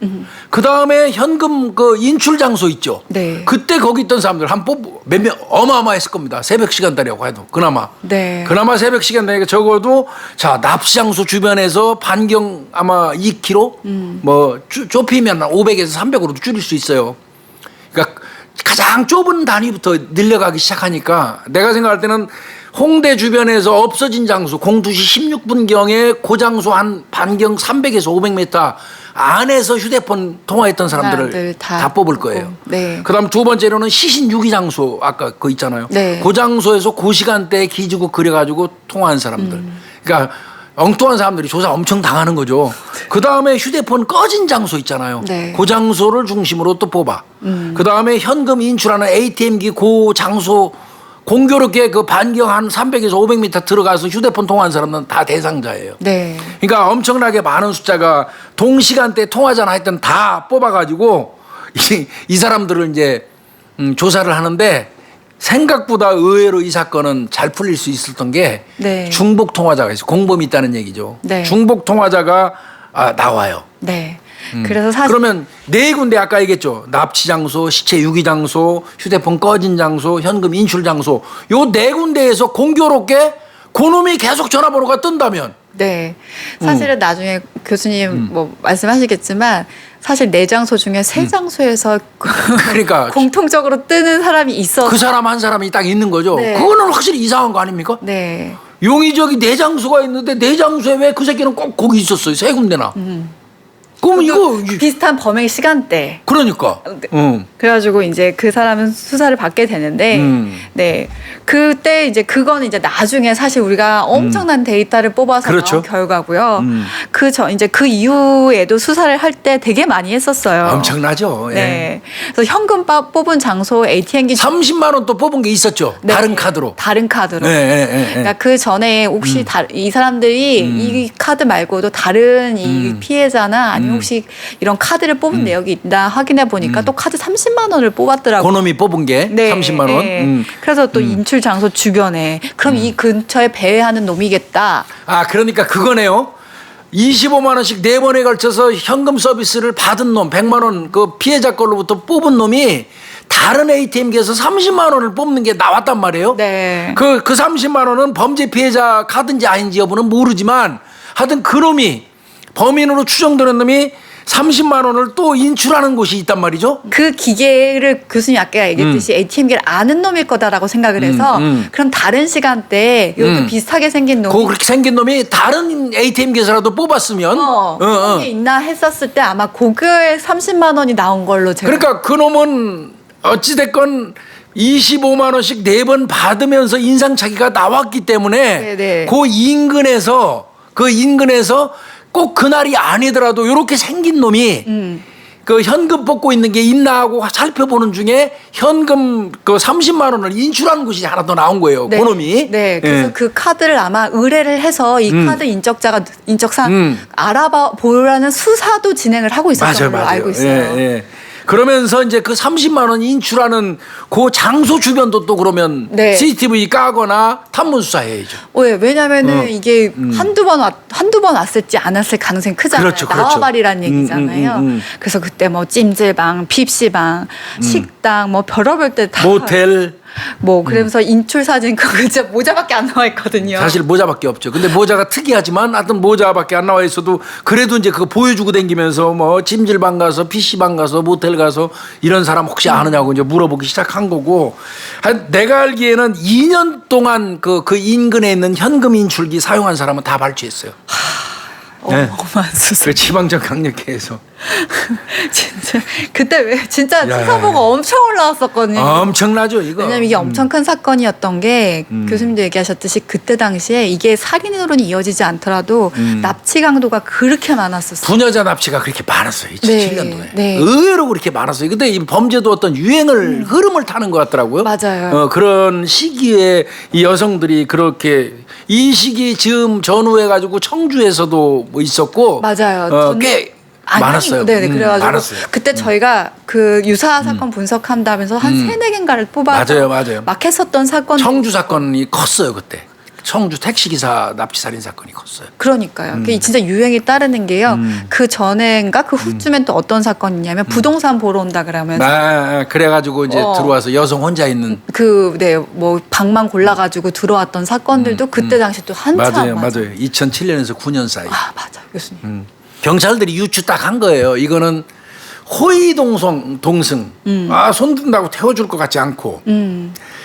S2: 그다음에 현금 그 인출 장소 있죠.
S1: 네.
S2: 그때 거기 있던 사람들 한 몇 명 어마어마했을 겁니다. 새벽 시간대라고 해도 그나마.
S1: 네.
S2: 그나마 새벽 시간대니까 적어도 자 납치 장소 주변에서 반경 아마 2km 뭐 좁히면 500에서 300으로도 줄일 수 있어요. 그러니까 가장 좁은 단위부터 늘려가기 시작하니까 내가 생각할 때는 홍대 주변에서 없어진 장소 02시 16분경에 그 장소 한 반경 300에서 500m 안에서 휴대폰 통화했던 사람들을 다 뽑을 거예요.
S1: 네.
S2: 그다음 두 번째로는 시신 유기 장소 아까 그 있잖아요.
S1: 네.
S2: 그 장소에서 그 시간대에 기지국 그려가지고 통화한 사람들. 그러니까 엉뚱한 사람들이 조사 엄청 당하는 거죠. 그 다음에 휴대폰 꺼진 장소 있잖아요.
S1: 네.
S2: 그 장소를 중심으로 또 뽑아. 그 다음에 현금 인출하는 ATM기 그 장소 공교롭게 그 반경 한 300에서 500m 들어가서 휴대폰 통화한 사람은 다 대상자예요.
S1: 네.
S2: 그러니까 엄청나게 많은 숫자가 동시간대 통화잖아 하여튼 다 뽑아가지고 이 사람들을 이제 조사를 하는데 생각보다 의외로 이 사건은 잘 풀릴 수 있었던 게
S1: 네.
S2: 중복 통화자가 있어요. 공범이 있다는 얘기죠.
S1: 네.
S2: 중복 통화자가 나와요.
S1: 네. 그래서 사실
S2: 그러면 네 군데 아까 얘기했죠. 납치 장소, 시체 유기 장소, 휴대폰 꺼진 장소, 현금 인출 장소. 요 네 군데에서 공교롭게 그놈이 계속 전화번호가 뜬다면
S1: 네. 사실은 나중에 교수님 뭐 말씀하시겠지만 사실 네 장소 중에 세 장소에서
S2: 그러니까
S1: 공통적으로 뜨는 사람이 있어서
S2: 그 사람 한 사람이 딱 있는 거죠.
S1: 네.
S2: 그거는 확실히 이상한 거 아닙니까?
S1: 네.
S2: 용의적이 네 장소가 있는데 네 장소에 왜 그 새끼는 꼭 거기 있었어요? 세 군데나. 그럼 이거
S1: 비슷한 범행 시간대.
S2: 그러니까.
S1: 그래가지고 이제 그 사람은 수사를 받게 되는데, 네. 그때 이제 그거는 이제 나중에 사실 우리가 엄청난 데이터를 뽑아서
S2: 그렇죠.
S1: 나온 결과고요. 이제 그 이후에도 수사를 할 때 되게 많이 했었어요.
S2: 엄청나죠. 예.
S1: 네. 그래서 현금 뽑은 장소 ATM기
S2: 30만 원 또 뽑은 게 있었죠.
S1: 네.
S2: 다른 카드로.
S1: 다른 카드로.
S2: 예, 예, 예, 예.
S1: 그러니까 그 전에 혹시 이 사람들이 이 카드 말고도 다른 이 피해자나 아니면 혹시 이런 카드를 뽑은 내역이 있나 확인해 보니까 또 카드 30만 원을 뽑았더라고요.
S2: 그놈이 뽑은 게
S1: 네,
S2: 30만 원.
S1: 네. 그래서 또 인출 장소 주변에 그럼 이 근처에 배회하는 놈이겠다.
S2: 아, 그러니까 그거네요. 25만 원씩 4번에 걸쳐서 현금 서비스를 받은 놈 100만 원 그 피해자 걸로부터 뽑은 놈이 다른 ATM기에서 30만 원을 뽑는 게 나왔단 말이에요.
S1: 네.
S2: 그 30만 원은 범죄 피해자 카드인지 아닌지 여부는 모르지만 하여튼 그 놈이 범인으로 추정되는 놈이 30만 원을 또 인출하는 곳이 있단 말이죠.
S1: 그 기계를 교수님 아까 얘기했듯이 ATM기를 아는 놈일 거다라고 생각을 해서 그럼 다른 시간대에 이렇게 비슷하게 생긴 놈이
S2: 그렇게 생긴 놈이 다른 ATM기에서라도 뽑았으면
S1: 그런 게 있나 했었을 때 아마 고거에 30만 원이 나온 걸로 제가
S2: 그러니까 그 놈은 어찌됐건 25만 원씩 4번 받으면서 인상착의가 나왔기 때문에
S1: 네네.
S2: 그 인근에서 꼭 그날이 아니더라도 이렇게 생긴 놈이 그 현금 뽑고 있는 게 있나 하고 살펴보는 중에 현금 그 30만 원을 인출한 곳이 하나 더 나온 거예요.
S1: 네.
S2: 그놈이.
S1: 네. 그래서
S2: 예.
S1: 그 카드를 아마 의뢰를 해서 이 카드 인적상 알아봐 보라는 수사도 진행을 하고 있었던 걸로 알고 있어요.
S2: 예, 예. 그러면서 이제 그 30만 원 인출하는 그 장소 주변도 또 그러면
S1: 네.
S2: CCTV 까거나 탐문 수사해야죠.
S1: 네, 왜냐면은 이게 한두 번 왔을지 않았을 가능성이 크잖아요.
S2: 그렇죠, 그렇죠.
S1: 나와버리란 얘기잖아요. 그래서 그때 뭐 찜질방, 핍시방, 식당, 뭐 별의별 때 다
S2: 모텔.
S1: 뭐 그러면서 인출 사진 그거 진짜 모자밖에 안 나와 있거든요.
S2: 사실 모자밖에 없죠. 근데 모자가 특이하지만 하여튼 모자밖에 안 나와 있어도 그래도 이제 그거 보여주고 다니면서 뭐 찜질방 가서 PC방 가서 모텔 가서 이런 사람 혹시 아느냐고 이제 물어보기 시작한 거고 내가 알기에는 2년 동안 그 인근에 있는 현금 인출기 사용한 사람은 다 발취했어요. 네.
S1: 어마어마한 수술.
S2: 그 지방적 강력회에서
S1: 진짜 그때 왜 진짜
S2: 야.
S1: 수사보가 엄청 올라왔었거든요.
S2: 엄청나죠 이거.
S1: 왜냐면 이게 엄청 큰 사건이었던 게 교수님도 얘기하셨듯이 그때 당시에 이게 살인으로는 이어지지 않더라도 납치 강도가 그렇게 많았었어요.
S2: 부녀자 납치가 그렇게 많았어요. 2007년도에.
S1: 네.
S2: 의외로 그렇게 많았어요. 근데 이 범죄도 어떤 유행을 흐름을 타는 것 같더라고요.
S1: 맞아요.
S2: 그런 시기에 이 여성들이 그렇게 이 시기 즈음 전후해가지고 청주에서도 뭐 있었고
S1: 맞아요.
S2: 꽤 많았어요.
S1: 네네. 그래가지고
S2: 많았어요.
S1: 그때 저희가 그 유사 사건 분석한다면서 한 세네 개인가를 뽑아서
S2: 맞아요.
S1: 막 했었던 사건.
S2: 청주 사건이 컸어요 그때. 청주 택시기사 납치살인 사건이 컸어요.
S1: 그러니까요. 그게 진짜 유행이 따르는 게요. 그 전에인가 그 후쯤엔 또 어떤 사건이 있냐면 부동산 보러 온다 그러면서
S2: 그래가지고 이제 들어와서 여성 혼자 있는.
S1: 뭐 방만 골라가지고 들어왔던 사건들도 그때 당시 또 한참.
S2: 맞아요. 2007년에서 9년 사이.
S1: 맞아, 교수님.
S2: 경찰들이 유추 딱 한 거예요. 이거는 호의 동승. 손 든다고 태워줄 것 같지 않고.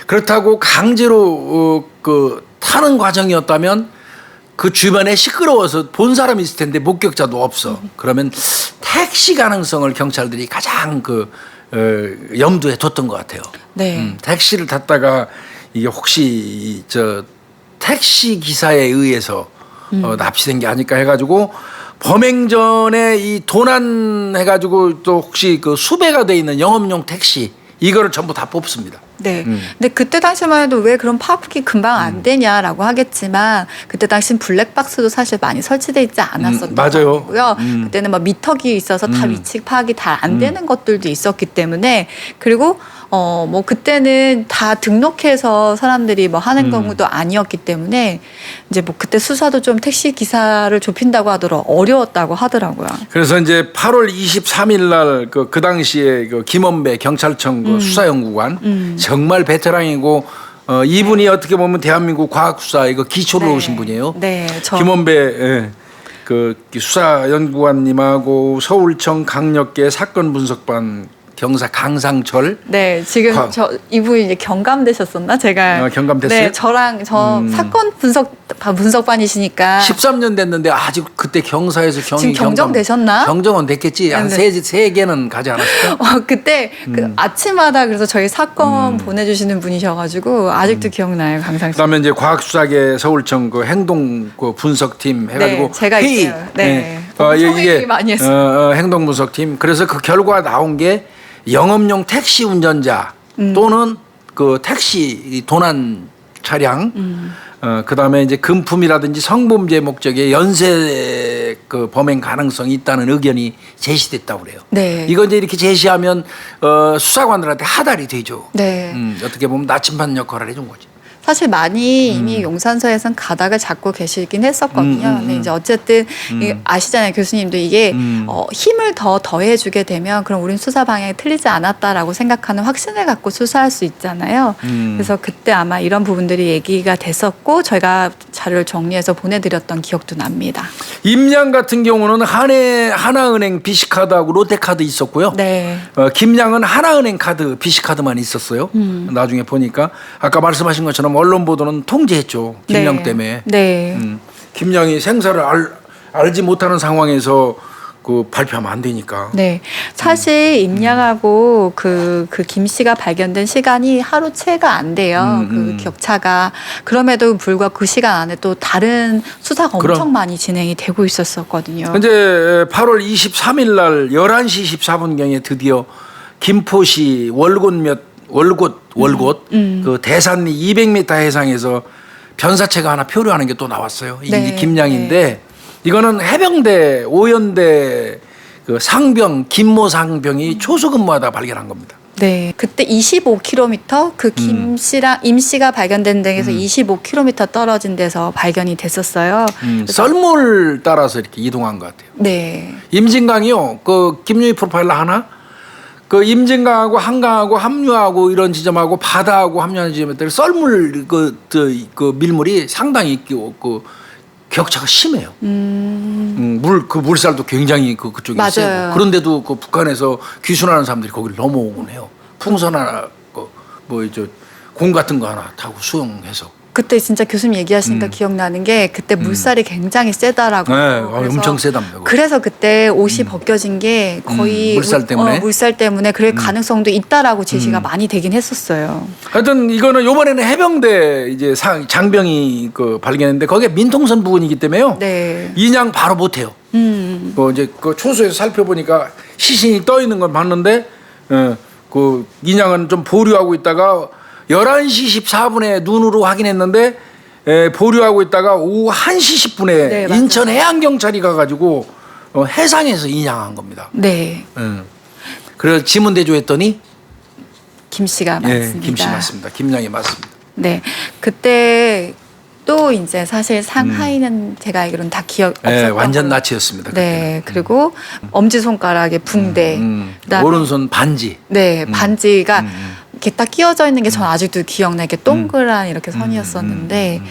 S2: 그렇다고 강제로 타는 과정이었다면 그 주변에 시끄러워서 본 사람이 있을 텐데 목격자도 없어. 그러면 택시 가능성을 경찰들이 가장 염두에 뒀던 것 같아요.
S1: 네.
S2: 택시를 탔다가 이게 혹시 택시 기사에 의해서 납치된 게 아닐까 해가지고 범행 전에 이 도난해가지고 또 혹시 그 수배가 돼 있는 영업용 택시 이거를 전부 다 뽑습니다.
S1: 네. 근데 그때 당시만 해도 왜 그런 파악이 금방 안 되냐라고 하겠지만 그때 당시는 블랙박스도 사실 많이 설치돼 있지 않았었던
S2: 맞아요.
S1: 거고요. 그때는 막 미터기 있어서 다 위치 파악이 다 안 되는 것들도 있었기 때문에 그리고 뭐 그때는 다 등록해서 사람들이 뭐 하는 경우도 아니었기 때문에 이제 뭐 그때 수사도 좀 택시 기사를 좁힌다고 하더라도 어려웠다고 하더라고요.
S2: 그래서 이제 8월 23일 날 그 당시에 그 김원배 경찰청 그 수사연구관 정말 베테랑이고 이분이 어떻게 보면 대한민국 과학 수사 이거 기초를 놓으신 분이에요.
S1: 네,
S2: 김원배 그 수사연구관님하고 서울청 강력계 사건 분석반 경사 강상철.
S1: 네, 지금 이분이 이제 경감되셨었나? 제가.
S2: 경감됐어요?
S1: 네, 저랑 사건 분석반이시니까.
S2: 13년 됐는데 아직 그때 경사에서
S1: 지금 경정되셨나?
S2: 경정은 됐겠지. 한 세 개는 가지 않았을까?
S1: 그때 그 아침마다 그래서 저희 사건 보내주시는 분이셔가지고 아직도 기억나요, 강상철.
S2: 그다음에 이제 과학수사계 서울청 그 행동 그 분석팀 해가지고
S1: 네, 제가
S2: 회의.
S1: 있어요. 네.
S2: 이게
S1: 많이 했어요.
S2: 행동 분석팀. 그래서 그 결과 나온 게 영업용 택시 운전자 또는 그 택시 도난 차량, 그다음에 이제 금품이라든지 성범죄 목적의 연쇄 그 범행 가능성이 있다는 의견이 제시됐다고 그래요.
S1: 네.
S2: 이거 이제 이렇게 제시하면 수사관들한테 하달이 되죠.
S1: 네.
S2: 어떻게 보면 나침반 역할을 해준 거지.
S1: 사실 많이 이미 용산서에선 가닥을 잡고 계시긴 했었거든요. 근데 이제 어쨌든 아시잖아요, 교수님도 이게 힘을 더 더해주게 되면 그럼 우린 수사 방향이 틀리지 않았다라고 생각하는 확신을 갖고 수사할 수 있잖아요. 그래서 그때 아마 이런 부분들이 얘기가 됐었고 저희가 자료를 정리해서 보내드렸던 기억도 납니다.
S2: 임양 같은 경우는 하나은행 비시카드하고 롯데카드 있었고요.
S1: 네.
S2: 김양은 하나은행 카드 비시카드만 있었어요. 나중에 보니까 아까 말씀하신 것처럼 언론 보도는 통제했죠. 김양 때문에.
S1: 네.
S2: 김양이 생사를 알지 못하는 상황에서 그 발표하면 안 되니까.
S1: 네. 사실 임양하고 그 김 씨가 발견된 시간이 하루 채가 안 돼요. 그 격차가. 그럼에도 불구하고 그 시간 안에 또 다른 수사가 엄청 많이 진행이 되고 있었거든요.
S2: 이제 8월 23일 날 11시 14분경에 드디어 김포시 월곶 그 대산리 200m 해상에서 변사체가 하나 표류하는 게 또 나왔어요. 이게
S1: 네,
S2: 김양인데
S1: 네.
S2: 이거는 해병대 오연대 그 상병 김모 상병이 초소근무하다 발견한 겁니다.
S1: 네. 그때 25km 그 김 씨랑 임 씨가 발견된 데에서 25km 떨어진 데서 발견이 됐었어요.
S2: 썰물 따라서 이렇게 이동한 것 같아요.
S1: 네.
S2: 임진강이요. 그 김유희 프로파일러 하나? 그 임진강하고 한강하고 합류하고 이런 지점하고 바다하고 합류하는 지점에 썰물 그 밀물이 상당히 그 격차가 심해요. 그 물살도 굉장히 그쪽이
S1: 맞아요.
S2: 세고 그런데도 그 북한에서 귀순하는 사람들이 거기를 넘어오곤 해요. 풍선 하나 공 같은 거 하나 타고 수영해서.
S1: 그때 진짜 교수님 얘기하시니까 기억나는 게 그때 물살이 굉장히 세다라고.
S2: 네,
S1: 그래서
S2: 엄청 세답니다.
S1: 그래서 그때 옷이 벗겨진 게 거의
S2: 물살 때문에?
S1: 물살 때문에 그럴 가능성도 있다라고 제시가 많이 되긴 했었어요.
S2: 하여튼 이거는 요번에는 해병대 이제 장병이 그 발견했는데 거기에 민통선 부근이기 때문에요.
S1: 네.
S2: 인양 바로 못 해요. 이제 그 초소에서 살펴보니까 시신이 떠 있는 걸 봤는데 그 인양은 좀 보류하고 있다가 11시 14분에 눈으로 확인했는데 보류하고 있다가 오후 1시 10분에
S1: 네, 맞아요.
S2: 인천 해양경찰이 가가지고 해상에서 인양한 겁니다.
S1: 네.
S2: 그래서 지문대조했더니
S1: 김 씨가 맞습니다.
S2: 김 씨 맞습니다. 김양이 맞습니다.
S1: 네. 그때 또 이제 사실 상하이는 제가 알기로는 다 기억 없었던
S2: 완전
S1: 걸로.
S2: 나치였습니다.
S1: 네. 그리고 엄지손가락에 붕대. 그다음에
S2: 오른손 반지.
S1: 네. 반지가 이렇게 딱 끼워져 있는 게 전 아직도 기억나. 이렇게 동그란 이렇게 선이었었는데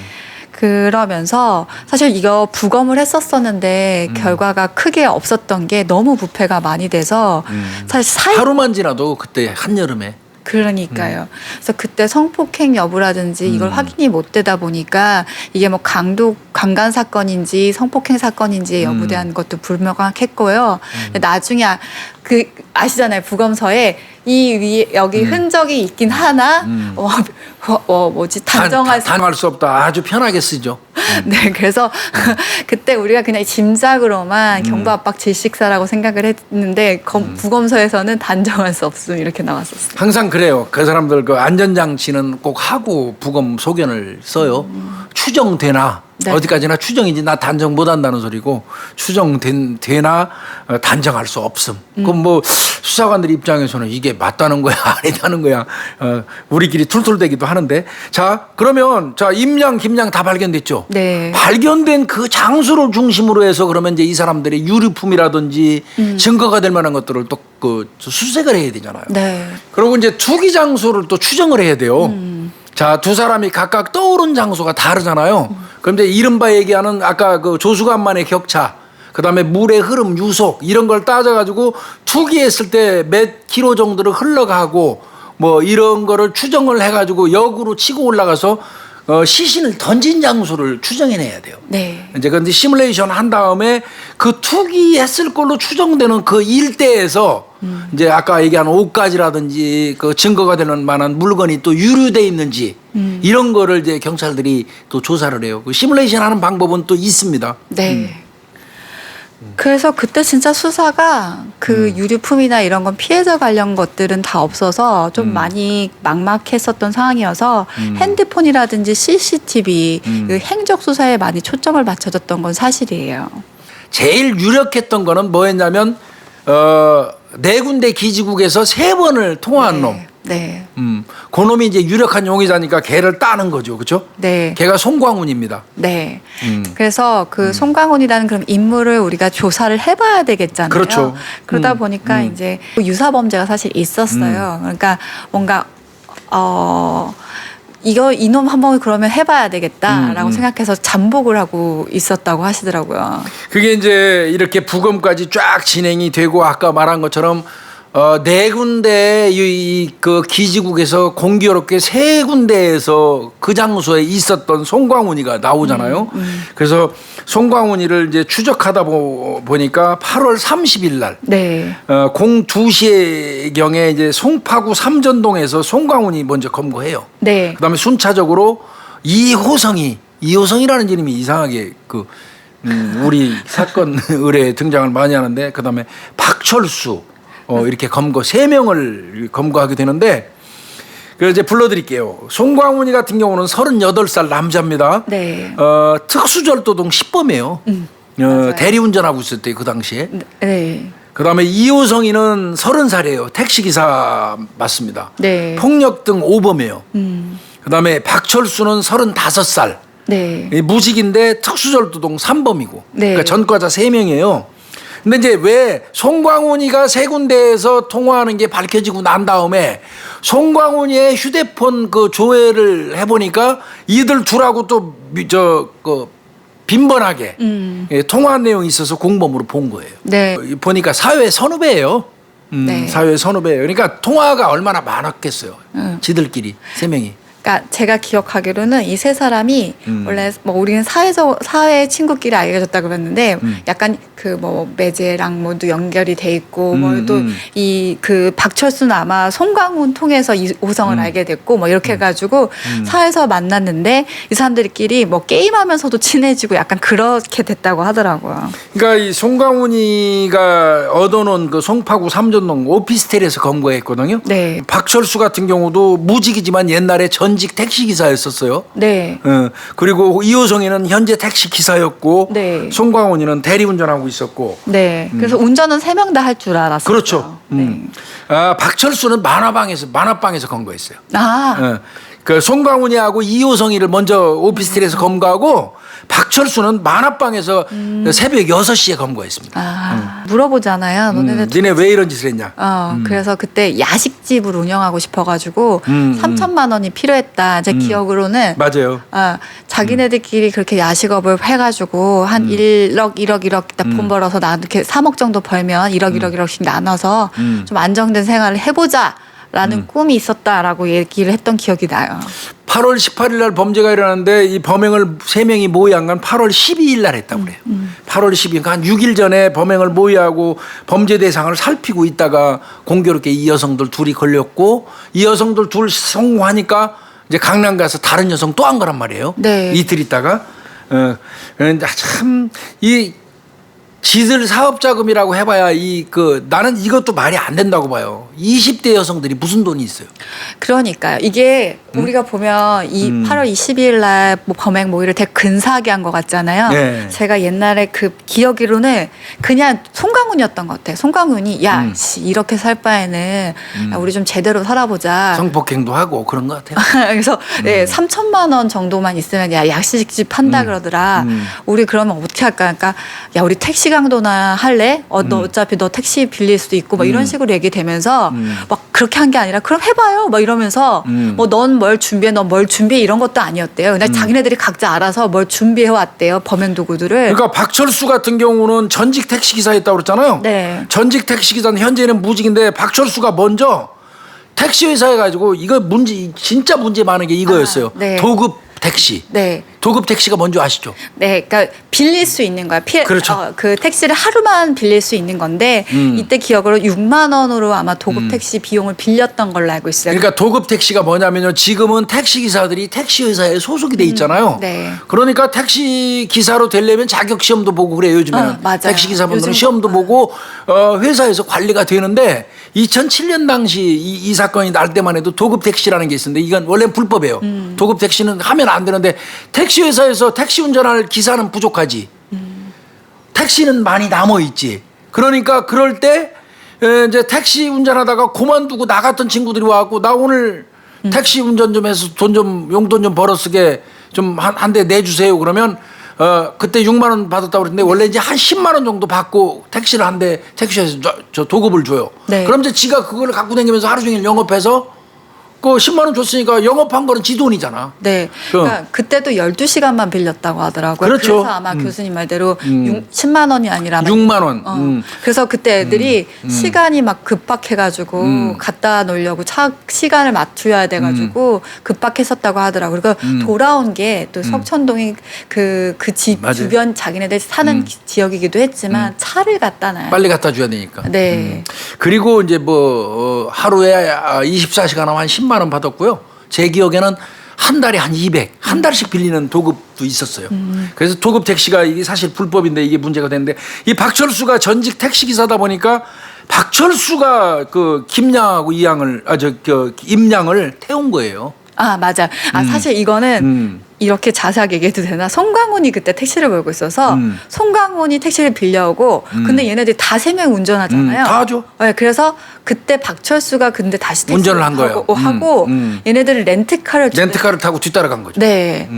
S1: 그러면서 사실 이거 부검을 했었었는데 결과가 크게 없었던 게 너무 부패가 많이 돼서 사실
S2: 하루만 지나도 그때 한여름에
S1: 그러니까요. 그래서 그때 성폭행 여부라든지 이걸 확인이 못 되다 보니까 이게 뭐 강간 사건인지 성폭행 사건인지 여부에 대한 것도 불명확했고요. 나중에 아시잖아요. 부검서에 이 위에 여기 흔적이 있긴 하나
S2: 단정할 수 없다. 아주 편하게 쓰죠.
S1: 네, 그래서 그때 우리가 그냥 짐작으로만 경부압박 질식사라고 생각을 했는데 부검서에서는 단정할 수 없음 이렇게 나왔었어요.
S2: 항상 그래요. 그 사람들 그 안전장치는 꼭 하고 부검 소견을 써요. 추정되나
S1: 네.
S2: 어디까지나 추정이지 나 단정 못한다는 소리고 추정되나 단정할 수 없음. 그럼 뭐 수사관들 입장에서는 이게 맞다는 거야 아니다는 거야 우리끼리 툴툴대기도 하는데 자 그러면 자 임양 김양 다 발견됐죠.
S1: 네.
S2: 발견된 그 장소를 중심으로 해서 그러면 이제 이 사람들의 유류품이라든지 증거가 될 만한 것들을 또 그 수색을 해야 되잖아요.
S1: 네.
S2: 그리고 이제 투기 장소를 또 추정을 해야 돼요. 자, 두 사람이 각각 떠오른 장소가 다르잖아요. 그럼 이제 이른바 얘기하는 아까 그 조수간만의 격차, 그 다음에 물의 흐름, 유속 이런 걸 따져가지고 투기했을 때 몇 킬로 정도를 흘러가고 뭐 이런 거를 추정을 해가지고 역으로 치고 올라가서 시신을 던진 장소를 추정해내야 돼요.
S1: 네.
S2: 이제 근데 시뮬레이션 한 다음에 그 투기했을 걸로 추정되는 그 일대에서 이제 아까 얘기한 옷가지라든지 그 증거가 되는 만한 물건이 또 유류돼 있는지 이런 거를 이제 경찰들이 또 조사를 해요. 그 시뮬레이션 하는 방법은 또 있습니다.
S1: 네. 그래서 그때 진짜 수사가 그 유류품이나 이런 건 피해자 관련 것들은 다 없어서 좀 많이 막막했었던 상황이어서 핸드폰이라든지 CCTV 그 행적 수사에 많이 초점을 맞춰졌던 건 사실이에요.
S2: 제일 유력했던 거는 뭐였냐면 네 군데 기지국에서 3번을 통화한 놈.
S1: 네.
S2: 그 놈이 이제 유력한 용의자니까 걔를 따는 거죠. 그렇죠?
S1: 네.
S2: 걔가 송광훈입니다.
S1: 네. 그래서 그 송광훈이라는 그런 인물을 우리가 조사를 해봐야 되겠잖아요.
S2: 그렇죠.
S1: 그러다 보니까 이제 유사 범죄가 사실 있었어요. 그러니까 뭔가 이놈 한번 그러면 해봐야 되겠다라고 생각해서 잠복을 하고 있었다고 하시더라고요.
S2: 그게 이제 이렇게 부검까지 쫙 진행이 되고 아까 말한 것처럼 네 군데 그 기지국에서 공교롭게 3군데에서 그 장소에 있었던 송광훈이가 나오잖아요. 그래서 송광훈이를 이제 추적하다 보니까 8월 30일 날
S1: 네.
S2: 02시에 경에 이제 송파구 삼전동에서 송광훈이 먼저 검거해요.
S1: 네.
S2: 그다음에 순차적으로 이호성이라는 이름이 이상하게 우리 사건 의뢰에 등장을 많이 하는데 그다음에 박철수 이렇게 3명을 검거하게 되는데 그래서 이제 불러드릴게요. 송광훈이 같은 경우는 38살 남자입니다.
S1: 네.
S2: 특수절도동 10범이에요. 대리운전하고 있을 때 그 당시에.
S1: 네.
S2: 그다음에 이호성이는 30살이에요. 택시기사 맞습니다.
S1: 네.
S2: 폭력 등 5범이에요. 그다음에 박철수는 35살.
S1: 네.
S2: 무직인데 특수절도동 3범이고.
S1: 네.
S2: 그러니까 전과자 3명이에요. 근데 이제 왜 송광훈이가 3군데에서 통화하는 게 밝혀지고 난 다음에 송광훈이의 휴대폰 그 조회를 해보니까 이들 둘하고 또 빈번하게 통화한 내용이 있어서 공범으로 본 거예요.
S1: 네.
S2: 보니까 사회 선후배예요.
S1: 네.
S2: 사회 선후배예요. 그러니까 통화가 얼마나 많았겠어요. 지들끼리 3명이.
S1: 그러니까 제가 기억하기로는 이 3사람이 원래 뭐 우리는 사회 친구끼리 알려졌다 그랬는데 약간 그 뭐 매제랑 뭐도 연결이 돼 있고 뭐 또 이 그 박철수는 아마 송광훈 통해서 이호성을 알게 됐고 뭐 이렇게 해가지고 사회에서 만났는데 이 사람들끼리 뭐 게임하면서도 친해지고 약간 그렇게 됐다고 하더라고요.
S2: 그러니까 이 송광훈이가 얻어놓은 그 송파구 삼전동 오피스텔에서 검거했거든요.
S1: 네.
S2: 박철수 같은 경우도 무직이지만 옛날에 전 전직 택시 기사였었어요.
S1: 네.
S2: 그리고 이호성이는 현재 택시 기사였고
S1: 네.
S2: 송광훈이는 대리운전하고 있었고.
S1: 네. 그래서 운전은 3명 다 할 줄 알았어요.
S2: 그렇죠. 박철수는 만화방에서 검거했어요.
S1: 아.
S2: 그 송광훈이하고 이호성이를 먼저 오피스텔에서 검거하고 박철수는 만화방에서 새벽 6시에 검거했습니다.
S1: 물어보잖아요. 너네들
S2: 니네 왜 이런 짓을 했냐.
S1: 그래서 그때 야식집을 운영하고 싶어가지고 3천만 원이 필요했다. 제 기억으로는
S2: 맞아요.
S1: 자기네들끼리 그렇게 야식업을 해가지고 한 1억, 1억 돈 벌어서 나 이렇게 3억 정도 벌면 1억씩 나눠서 좀 안정된 생활을 해보자라는 꿈이 있었다라고 얘기를 했던 기억이 나요.
S2: 8월 18일 날 범죄가 일어났는데 이 범행을 3명이 모의한 건 8월 12일 날 했다고 그래요. 8월 12일, 그러니까 한 6일 전에 범행을 모의하고 범죄 대상을 살피고 있다가 공교롭게 이 여성들 둘이 걸렸고 이 여성들 둘 성공하니까 이제 강남 가서 다른 여성 또 한 거란 말이에요.
S1: 네.
S2: 이틀 있다가. 그런데 참 이 지들 사업 자금이라고 해봐야 나는 이것도 말이 안 된다고 봐요. 20대 여성들이 무슨 돈이 있어요.
S1: 그러니까요. 이게 우리가 보면 이 8월 22일 날 범행 모의를 되게 근사하게 한 것 같잖아요.
S2: 네.
S1: 제가 옛날에 그 기억으로는 그냥 송강훈이었던 것 같아요. 송강훈이 이렇게 살 바에는 야, 우리 좀 제대로 살아보자.
S2: 성폭행도 하고 그런 것 같아요.
S1: 그래서 네, 3천만 원 정도만 있으면 야 약식집 한다 그러더라. 우리 그러면 어떻게 할까? 그러니까 야 우리 택시 강도나 할래? 너 어차피 너 택시 빌릴 수도 있고 막 이런 식으로 얘기되면서 막 그렇게 한 게 아니라 그럼 해봐요. 막 이러면서 뭐 넌 뭘 준비해, 넌 뭘 준비해 이런 것도 아니었대요. 그냥 자기네들이 각자 알아서 뭘 준비해 왔대요. 범행 도구들을.
S2: 그러니까 박철수 같은 경우는 전직 택시기사였다고 그랬잖아요.
S1: 네.
S2: 전직 택시기사는 현재는 무직인데 박철수가 먼저 택시회사 해가지고 이거 진짜 문제 많은 게 이거였어요.
S1: 네.
S2: 도급 택시.
S1: 네.
S2: 도급 택시가 뭔지 아시죠?
S1: 네, 그러니까 빌릴 수 있는 거야.
S2: 그렇죠.
S1: 그 택시를 하루만 빌릴 수 있는 건데 이때 기억으로 6만 원으로 아마 도급 택시 비용을 빌렸던 걸로 알고 있어요.
S2: 그러니까 도급 택시가 뭐냐면요. 지금은 택시 기사들이 택시 회사에 소속이 돼 있잖아요.
S1: 네.
S2: 그러니까 택시 기사로 되려면 자격 시험도 보고 그래요. 요즘에는
S1: 맞아요.
S2: 택시 기사분들은
S1: 요즘
S2: 시험도 보고 회사에서 관리가 되는데 2007년 당시 이 사건이 날 때만 해도 도급 택시라는 게 있었는데 이건 원래 불법이에요. 도급 택시는 하면 안 되는데 택시 회사에서 택시 운전할 기사는 부족하지. 택시는 많이 남아 있지. 그러니까 그럴 때 이제 택시 운전하다가 그만두고 나갔던 친구들이 와갖고 나 오늘 택시 운전 좀 해서 용돈 좀 벌어 쓰게 좀 한 대 내주세요. 그러면 그때 6만 원 받았다고 그랬는데 원래 이제 한 10만 원 정도 받고 택시를 한 대 택시에서 저 도급을 줘요.
S1: 네.
S2: 그럼 이제 지가 그걸 갖고 다니면서 하루 종일 영업해서 그 10만 원 줬으니까 영업한 거는 지 돈이잖아.
S1: 네. 그러니까 그때도 12시간만 빌렸다고 하더라고요.
S2: 그렇죠.
S1: 그래서 아마 교수님 말대로 10만 원이 아니라 아마
S2: 6만 원.
S1: 그래서 그때 애들이 시간이 막 급박해가지고 갖다 놓으려고 시간을 맞춰야 돼가지고 급박했었다고 하더라고요. 그러니까 돌아온 게 또 석천동이 그 집
S2: 맞아요.
S1: 주변 자기네들 사는 지역이기도 했지만 차를 갖다 놔요.
S2: 빨리 갖다 줘야 되니까.
S1: 네.
S2: 그리고 이제 하루에 24시간 하면 한 10만 원 받았고요. 제 기억에는 한 달에 한 200, 한 달씩 빌리는 도급도 있었어요. 그래서 도급 택시가 이게 사실 불법인데 이게 문제가 됐는데 이 박철수가 전직 택시 기사다 보니까 박철수가 그 김양하고 임양을 태운 거예요.
S1: 아, 맞아. 사실 이거는 이렇게 자세하게 얘기해도 되나? 송강훈이 그때 택시를 몰고 있어서 송강훈이 택시를 빌려오고 근데 얘네들이 다 3명 운전하잖아요.
S2: 다 하죠.
S1: 네, 그래서 그때 박철수가 근데 다시 택시를
S2: 운전을 한 거예요.
S1: 하고 얘네들을 렌트카를
S2: 타고 뒤따라간 거죠.
S1: 네.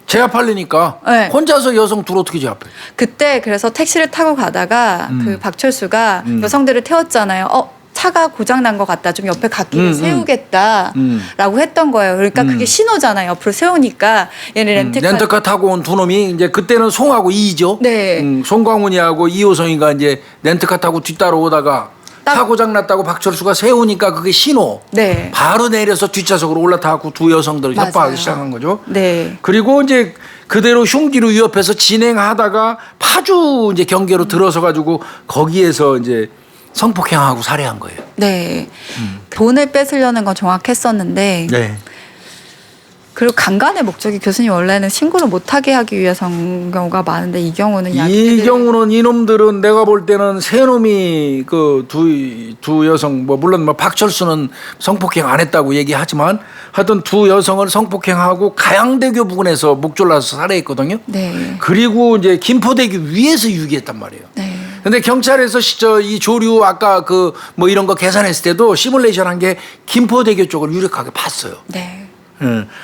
S2: 제압하려니까
S1: 네.
S2: 혼자서 여성 둘 어떻게 제압해?
S1: 그때 그래서 택시를 타고 가다가 그 박철수가 여성들을 태웠잖아요. 차가 고장 난 것 같다. 좀 옆에 갓길을 세우겠다라고 했던 거예요. 그러니까 그게 신호잖아요. 옆으로 세우니까 얘네
S2: 렌트카 타고 온 두 놈이 이제 그때는 송하고 이죠.
S1: 네.
S2: 송광훈이하고 이호성이가 이제 렌트카 타고 뒤따라오다가 차 고장 났다고 박철수가 세우니까 그게 신호.
S1: 네.
S2: 바로 내려서 뒷좌석으로 올라타고 두 여성들을
S1: 맞아요.
S2: 협박하기 시작한 거죠.
S1: 네.
S2: 그리고 이제 그대로 흉기로 위협해서 진행하다가 파주 이제 경계로 들어서 가지고 거기에서 이제 성폭행하고 살해한 거예요.
S1: 네. 돈을 뺏으려는 건 정확했었는데
S2: 네.
S1: 그리고 강간의 목적이 교수님 원래는 신고를 못하게 하기 위해서인 경우가 많은데 이 경우는
S2: 이 경우는 이놈들은 내가 볼 때는 세 놈이 그 두 여성 뭐 물론 뭐 박철수는 성폭행 안 했다고 얘기하지만 하여튼 두 여성을 성폭행하고 가양대교 부근에서 목 졸라서 살해했거든요.
S1: 네.
S2: 그리고 이제 김포대교 위에서 유기했단 말이에요.
S1: 네.
S2: 근데 경찰에서 이 조류 아까 그 뭐 이런 거 계산했을 때도 시뮬레이션 한 게 김포대교 쪽을 유력하게 봤어요.
S1: 네.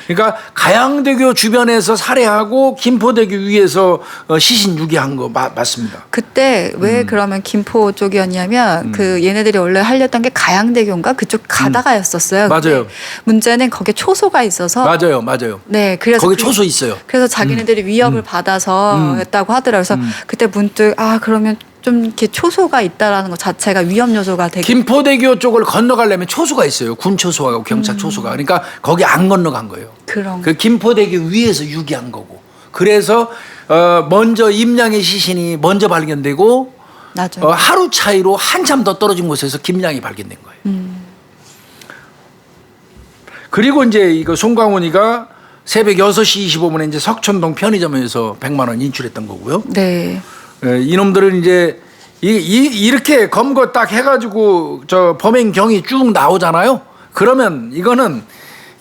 S2: 그러니까 가양대교 주변에서 살해하고 김포대교 위에서 시신 유기한 거 맞습니다.
S1: 그때 왜 그러면 김포 쪽이었냐면 그 얘네들이 원래 하려던 게 가양대교인가 그쪽 가다가였었어요.
S2: 맞아요.
S1: 근데 문제는 거기에 초소가 있어서
S2: 맞아요.
S1: 네, 그래서
S2: 거기 초소 있어요.
S1: 그래서 자기네들이 위협을 받아서였다고 하더라고요. 그래서 그때 문득 그러면 좀 이렇게 초소가 있다라는 것 자체가 위험 요소가 되게
S2: 김포대교 쪽을 건너가려면 초소가 있어요. 군 초소하고 경찰 초소가. 그러니까 거기 안 건너간 거예요.
S1: 그런
S2: 그 김포대교 위에서 유기한 거고. 그래서 먼저 임양의 시신이 먼저 발견되고
S1: 맞아요.
S2: 하루 차이로 한참 더 떨어진 곳에서 김양이 발견된 거예요. 그리고 이제 이거 송강훈이가 새벽 6시 25분에 이제 석촌동 편의점에서 100만 원 인출했던 거고요.
S1: 네.
S2: 이놈들은 이제 이렇게 검거 딱 해가지고 저 범행 경위 쭉 나오잖아요. 그러면 이거는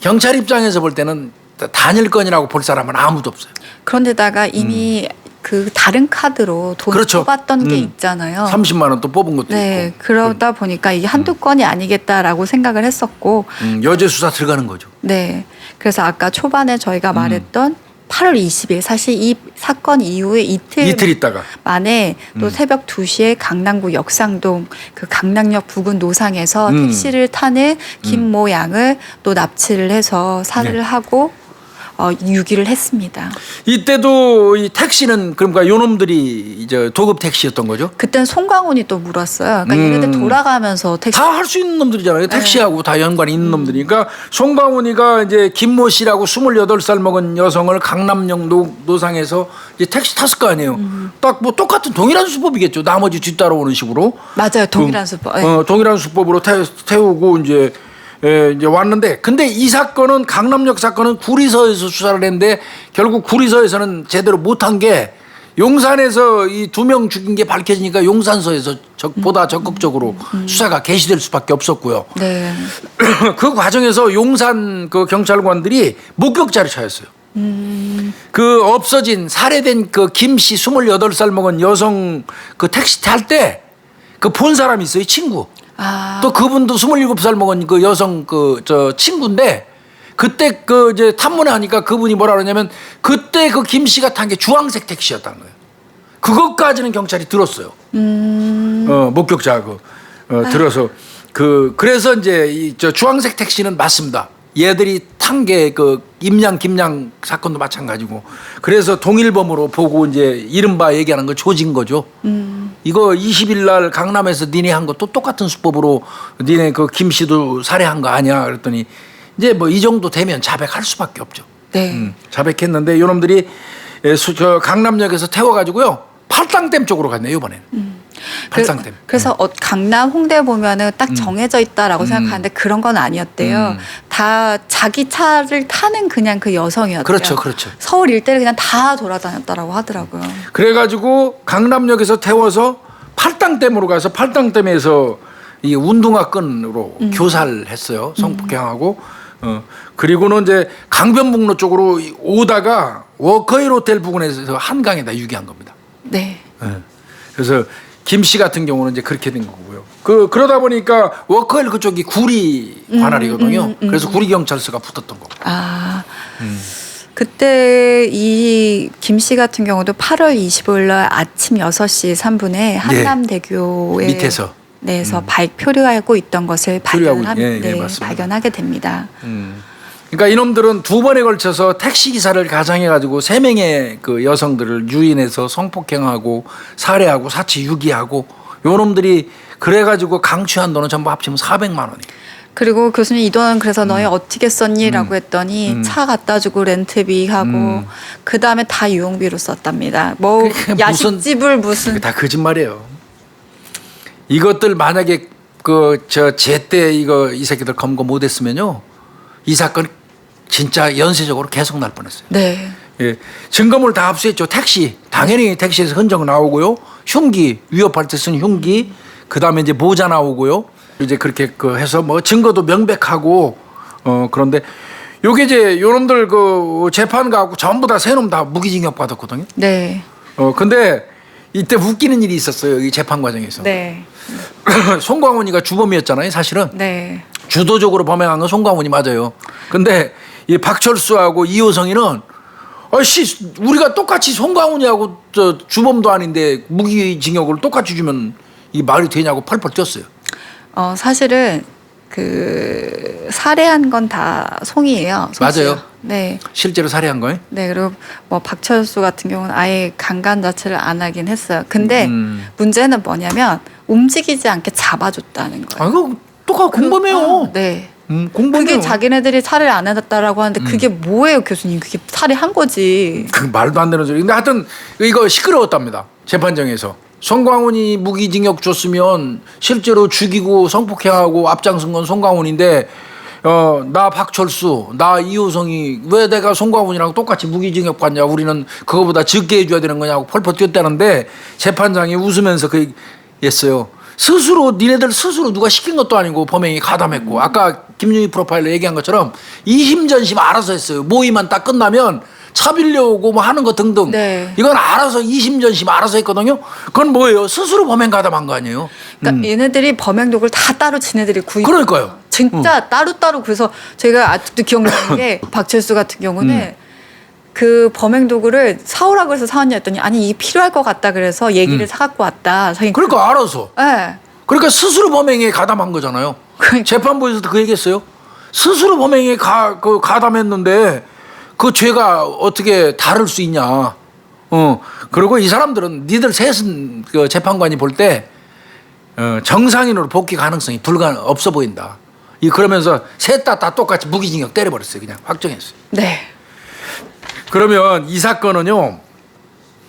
S2: 경찰 입장에서 볼 때는 단일 건이라고 볼 사람은 아무도 없어요.
S1: 그런데다가 이미 그 다른 카드로 돈을
S2: 그렇죠.
S1: 뽑았던 게 있잖아요.
S2: 30만 원 또 뽑은 것도
S1: 네,
S2: 있고.
S1: 그러다 보니까 이게 한두 건이 아니겠다라고 생각을 했었고,
S2: 여죄 수사 들어가는 거죠.
S1: 네, 그래서 아까 초반에 저희가 말했던 8월 20일 사실 이 사건 이후에
S2: 이틀 있다가
S1: 만에 또 새벽 2시에 강남구 역상동 그 강남역 부근 노상에서 택시를 타는 김모 양을 또 납치를 해서 살해를
S2: 네.
S1: 하고 유기를 했습니다.
S2: 이때도 이 택시는 그러니까 요놈들이 이제 도급 택시였던 거죠.
S1: 그땐 송강훈이 또 물었어요. 그러니까 얘네들 돌아가면서 택시
S2: 다 할 수 있는 놈들이잖아요. 택시하고 다 연관이 있는 놈들이. 그러니까 송강훈이가 이제 김모 씨라고 28살 먹은 여성을 강남역 노상에서 이제 택시 탔을 거 아니에요. 딱 뭐 똑같은 동일한 수법이겠죠. 나머지 뒤따라오는 식으로.
S1: 맞아요. 동일한 수법. 네.
S2: 동일한 수법으로 태우고 이제 왔는데 근데 이 사건은 강남역 사건은 구리서에서 수사를 했는데 결국 구리서에서는 제대로 못한 게 용산에서 이 2명 죽인 게 밝혀지니까 용산서에서 보다 적극적으로 수사가 개시될 수밖에 없었고요.
S1: 네.
S2: 그 과정에서 용산 그 경찰관들이 목격자를 찾았어요. 그 없어진 살해된 그 김 씨 28살 먹은 여성 그 택시 탈 때 그 본 사람이 있어요. 친구. 또 그분도 27살 먹은 그 여성 그 저 친구인데 그때 그 이제 탐문을 하니까 그분이 뭐라 그러냐면 그때 그 김 씨가 탄 게 주황색 택시였다는 거예요. 그것까지는 경찰이 들었어요. 목격자 들어서 그래서 이제 이 저 주황색 택시는 맞습니다. 얘들이 탄 게 그 임양 김양 사건도 마찬가지고 그래서 동일범으로 보고 이제 이른바 얘기하는 거 조진 거죠. 이거 20일 날 강남에서 니네 한 거 또 똑같은 수법으로 니네 그 김 씨도 살해한 거 아니야 그랬더니 이제 뭐 이 정도 되면 자백할 수밖에 없죠.
S1: 네.
S2: 자백했는데 이놈들이 저 강남역에서 태워가지고요 팔당댐 쪽으로 갔네요 이번에는. 팔당댐.
S1: 그래서 강남 홍대 보면은 딱 정해져 있다라고 생각하는데 그런 건 아니었대요. 다 자기 차를 타는 그냥 그 여성이었대요.
S2: 그렇죠, 그렇죠.
S1: 서울 일대를 그냥 다 돌아다녔다라고 하더라고요.
S2: 그래가지고 강남역에서 태워서 팔당댐으로 가서 팔당댐에서 이 운동화 끈으로 교사를 했어요. 성폭행하고. 그리고는 이제 강변북로 쪽으로 오다가 워커힐 호텔 부근에서 한강에다 유기한 겁니다.
S1: 네.
S2: 그래서 김 씨 같은 경우는 이제 그렇게 된 거고요. 그러다 보니까 워커힐 그쪽이 구리 관할이거든요. 그래서 구리 경찰서가 붙었던 거고.
S1: 그때 이 김 씨 같은 경우도 8월 25일 날 아침 6시 3분에 한남대교에
S2: 밑에서
S1: 내에서 표류하고 있던 것을 발견하게 됩니다.
S2: 그러니까 이놈들은 두 번에 걸쳐서 택시 기사를 가장해가지고 3명의 그 여성들을 유인해서 성폭행하고 살해하고 사치 유기하고 요놈들이 그래가지고 강취한 돈은 전부 합치면 400만 원이에요.
S1: 그리고 교수님 이 돈은 그래서 너희 어떻게 썼니?라고 했더니 차 갖다 주고 렌트비하고 그 다음에 다 유용비로 썼답니다. 뭐 야식집을 무슨
S2: 다 거짓말이에요. 이것들 만약에 그 저 제때 이 새끼들 검거 못했으면요 이 사건 진짜 연쇄적으로 계속 날 뻔했어요.
S1: 네.
S2: 예, 증거물 다 압수했죠. 택시 당연히 택시에서 흔적 나오고요. 흉기 위협할 때 쓴 흉기 그다음에 이제 모자 나오고요. 이제 그렇게 그 해서 뭐 증거도 명백하고 그런데 요게 이제 요놈들 그 재판 가고 전부 다 세 놈 다 무기징역 받았거든요.
S1: 네.
S2: 근데 이때 웃기는 일이 있었어요. 이 재판 과정에서.
S1: 네.
S2: 송광훈이가 주범이었잖아요. 사실은
S1: 네.
S2: 주도적으로 범행한 건 송광훈이 맞아요. 근데 이 박철수하고 이호성이는 아씨 우리가 똑같이 송광훈이하고 저 주범도 아닌데 무기징역을 똑같이 주면 이게 말이 되냐고 펄펄 뛰었어요.
S1: 사실은 그 살해한 건 다 송이에요. 송씨요.
S2: 맞아요.
S1: 네.
S2: 실제로 살해한 거예요?
S1: 네. 그리고 뭐 박철수 같은 경우는 아예 강간 자체를 안 하긴 했어요. 근데 문제는 뭐냐면 움직이지 않게 잡아줬다는 거예요.
S2: 이거 똑같고 공범해요.
S1: 네.
S2: 공범해요.
S1: 그게 자기네들이 살해를 안 했다라고 하는데 그게 뭐예요, 교수님? 그게 살해한 거지.
S2: 그 말도 안 되는 소리. 근데 하여튼 이거 시끄러웠답니다. 재판정에서. 송광훈이 무기징역 줬으면 실제로 죽이고 성폭행하고 앞장선 건 송광훈인데 나 박철수, 나 이호성이 왜 내가 송광훈이랑 똑같이 무기징역 받냐? 우리는 그거보다 적게 해줘야 되는 거냐고 펄펄 뛰었다는데 재판장이 웃으면서 그 했어요. 스스로 니네들 스스로 누가 시킨 것도 아니고 범행이 가담했고 아까 김윤희 프로파일러 얘기한 것처럼 이심전심 알아서 했어요. 모의만 딱 끝나면 차 빌려오고 뭐 하는 거 등등.
S1: 네.
S2: 이건 알아서 이심전심 알아서 했거든요. 그건 뭐예요? 스스로 범행 가담한 거 아니에요?
S1: 그러니까 얘네들이 범행 도구를 다 따로 지네들이 구입.
S2: 그러니까요.
S1: 진짜 따로따로. 그래서 제가 아직도 기억나는 게 박철수 같은 경우는 그 범행 도구를 사오라고 해서 사왔냐 했더니 아니 이게 필요할 것 같다 그래서 얘기를 사갖고 왔다. 자기
S2: 그러니까 알아서.
S1: 네.
S2: 그러니까 스스로 범행에 가담한 거잖아요.
S1: 그러니까.
S2: 재판부에서도 그 얘기했어요. 스스로 범행에 가담했는데 그 죄가 어떻게 다를 수 있냐. 그리고 이 사람들은 니들 셋은 그 재판관이 볼 때 정상인으로 복귀 가능성이 없어 보인다. 그러면서 셋 다 똑같이 무기징역 때려버렸어요. 그냥 확정했어요.
S1: 네.
S2: 그러면 이 사건은요.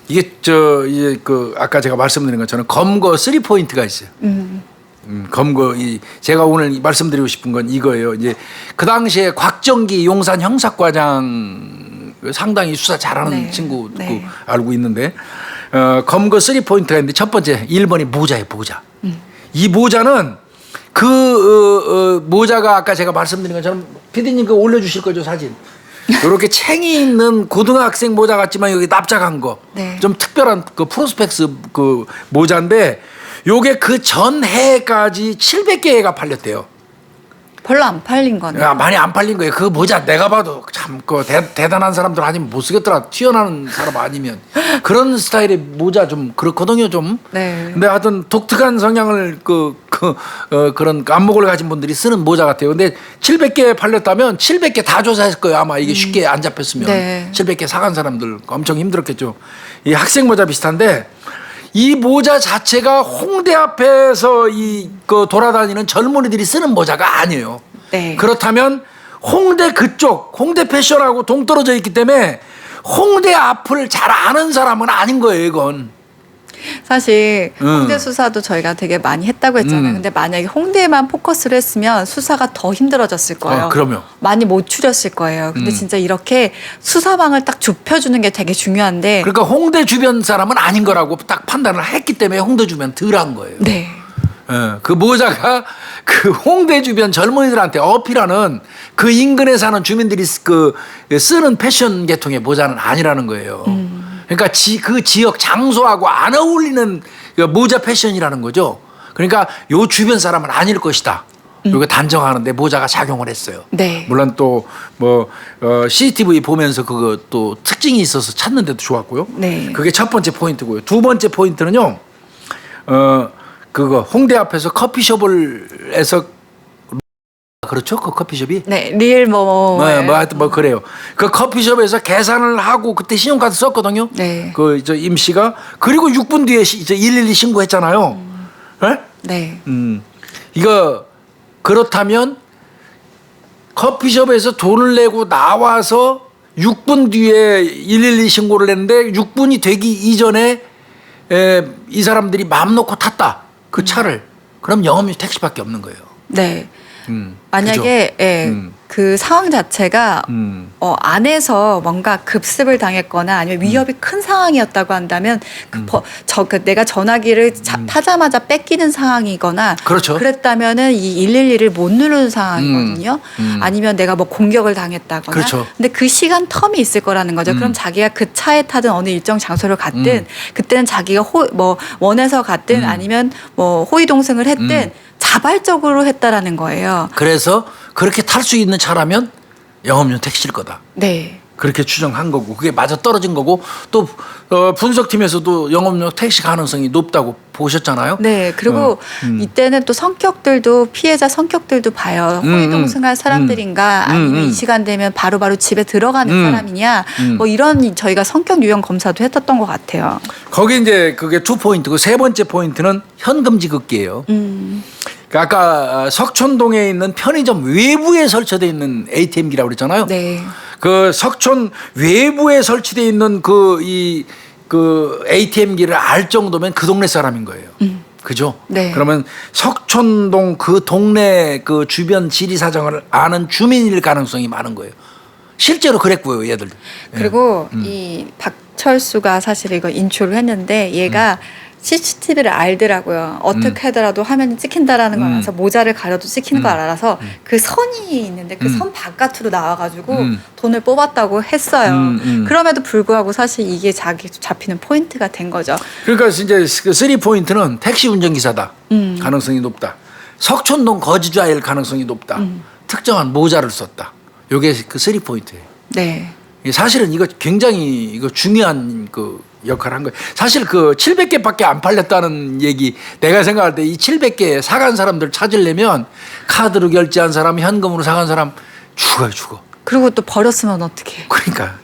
S2: 이게 이제 그 아까 제가 말씀드린 것처럼 검거 3포인트가 있어요. 검거 제가 오늘 말씀드리고 싶은 건 이거예요. 이제 그 당시에 곽정기 용산 형사과장 상당히 수사 잘하는
S1: 네.
S2: 친구
S1: 네.
S2: 알고 있는데 검거 3포인트가 있는데 첫 번째 1번이 모자예요. 모자. 이 모자는 그 모자가 아까 제가 말씀드린 것처럼 PD님 그 올려주실 거죠 사진. 이렇게 챙이 있는 고등학생 모자 같지만 여기 납작한 거,
S1: 네.
S2: 좀 특별한 그 프로스펙스 그 모자인데, 요게 그 전해까지 700개가 팔렸대요.
S1: 별로 안 팔린 거네.
S2: 많이 안 팔린 거예요. 그 모자 내가 봐도 참 그 대단한 사람들 아니면 못 쓰겠더라. 튀어나온 사람 아니면 그런 스타일의 모자 좀 그렇거든요 좀.
S1: 네.
S2: 근데 하여튼 독특한 성향을 그런 안목을 가진 분들이 쓰는 모자 같아요. 근데 700개 팔렸다면 700개 다 조사했을 거예요. 아마 이게 쉽게 안 잡혔으면.
S1: 네.
S2: 700개 사간 사람들 엄청 힘들었겠죠. 이 학생 모자 비슷한데 이 모자 자체가 홍대 앞에서 그 돌아다니는 젊은이들이 쓰는 모자가 아니에요.
S1: 네.
S2: 그렇다면 홍대 그쪽, 홍대 패션하고 동떨어져 있기 때문에 홍대 앞을 잘 아는 사람은 아닌 거예요, 이건.
S1: 사실 홍대 수사도 저희가 되게 많이 했다고 했잖아요. 근데 만약에 홍대에만 포커스를 했으면 수사가 더 힘들어졌을 거예요.
S2: 그럼요.
S1: 많이 못 추렸을 거예요. 근데 진짜 이렇게 수사망을 딱 좁혀주는 게 되게 중요한데.
S2: 그러니까 홍대 주변 사람은 아닌 거라고 딱 판단을 했기 때문에 홍대 주변 덜한 거예요.
S1: 네.
S2: 그 모자가 그 홍대 주변 젊은이들한테 어필하는 그 인근에 사는 주민들이 쓰는 패션 계통의 모자는 아니라는 거예요. 그러니까 그 지역 장소하고 안 어울리는 그 모자 패션이라는 거죠. 그러니까 요 주변 사람은 아닐 것이다. 이거 단정하는데 모자가 작용을 했어요.
S1: 네.
S2: 물론 또 뭐 CCTV 보면서 그거 또 특징이 있어서 찾는데도 좋았고요.
S1: 네.
S2: 그게 첫 번째 포인트고요. 두 번째 포인트는요. 그거 홍대 앞에서 커피숍에서 그렇죠? 그 커피숍이?
S1: 네, 리일
S2: 하여튼 뭐 그래요. 그 커피숍에서 계산을 하고 그때 신용카드 썼거든요.
S1: 네.
S2: 임 씨가 그리고 6분 뒤에 112 신고했잖아요. 네?
S1: 네.
S2: 이거 그렇다면 커피숍에서 돈을 내고 나와서 6분 뒤에 112 신고를 했는데 6분이 되기 이전에 이 사람들이 마음 놓고 탔다. 그 차를. 그럼 영업용 택시밖에 없는 거예요.
S1: 네. 만약에 예, 그 상황 자체가 안에서 뭔가 급습을 당했거나 아니면 위협이 큰 상황이었다고 한다면 그 내가 전화기를 타자마자 뺏기는 상황이거나
S2: 그렇죠.
S1: 그랬다면은 이 112를 못 누르는 상황이거든요. 아니면 내가 뭐 공격을 당했다거나.
S2: 그렇죠.
S1: 근데 그 시간 텀이 있을 거라는 거죠. 그럼 자기가 그 차에 타든 어느 일정 장소를 갔든 그때는 자기가 뭐 원해서 갔든 아니면 뭐 호의 동승을 했든 자발적으로 했다라는 거예요.
S2: 그래서 그렇게 탈 수 있는 차라면 영업용 택시일 거다.
S1: 네.
S2: 그렇게 추정한 거고 그게 맞아 떨어진 거고 또 분석팀에서도 영업용 택시 가능성이 높다고 보셨잖아요.
S1: 네. 그리고 이때는 또 성격들도 피해자 성격들도 봐요. 호의 동승할 사람들인가 아니면 이 시간 되면 바로바로 집에 들어가는 사람이냐 뭐 이런 저희가 성격 유형 검사도 했었던 것 같아요.
S2: 거기 이제 그게 2포인트고 세 번째 포인트는 현금 지급기예요. 그러니까 아까 석촌동에 있는 편의점 외부에 설치되어 있는 ATM기라고 그랬잖아요.
S1: 네.
S2: 그 석촌 외부에 설치되어 있는 그 ATM기를 알 정도면 그 동네 사람인 거예요. 그죠?
S1: 네.
S2: 그러면 석촌동 그 동네 그 주변 지리 사정을 아는 주민일 가능성이 많은 거예요. 실제로 그랬고요, 얘들.
S1: 그리고 이 박철수가 사실 이거 인출을 했는데 얘가 CCTV를 알더라고요. 어떻게 하더라도 화면이 찍힌다라는 걸 알아서 모자를 가려도 찍히는 걸 알아서 그 선이 있는데 그 선 바깥으로 나와가지고 돈을 뽑았다고 했어요. 그럼에도 불구하고 사실 이게 자기 잡히는 포인트가 된 거죠.
S2: 그러니까 이제 그 3포인트는 택시 운전기사다. 가능성이 높다. 석촌동 거주자일 가능성이 높다. 특정한 모자를 썼다. 요게 그 3포인트예요.
S1: 네.
S2: 사실은 이거 굉장히 이거 중요한 그 역할을 한 거예요. 사실 그 700개밖에 안 팔렸다는 얘기 내가 생각할 때 이 700개 사간 사람들 찾으려면 카드로 결제한 사람, 현금으로 사간 사람 죽어.
S1: 그리고 또 버렸으면 어떡해.
S2: 그러니까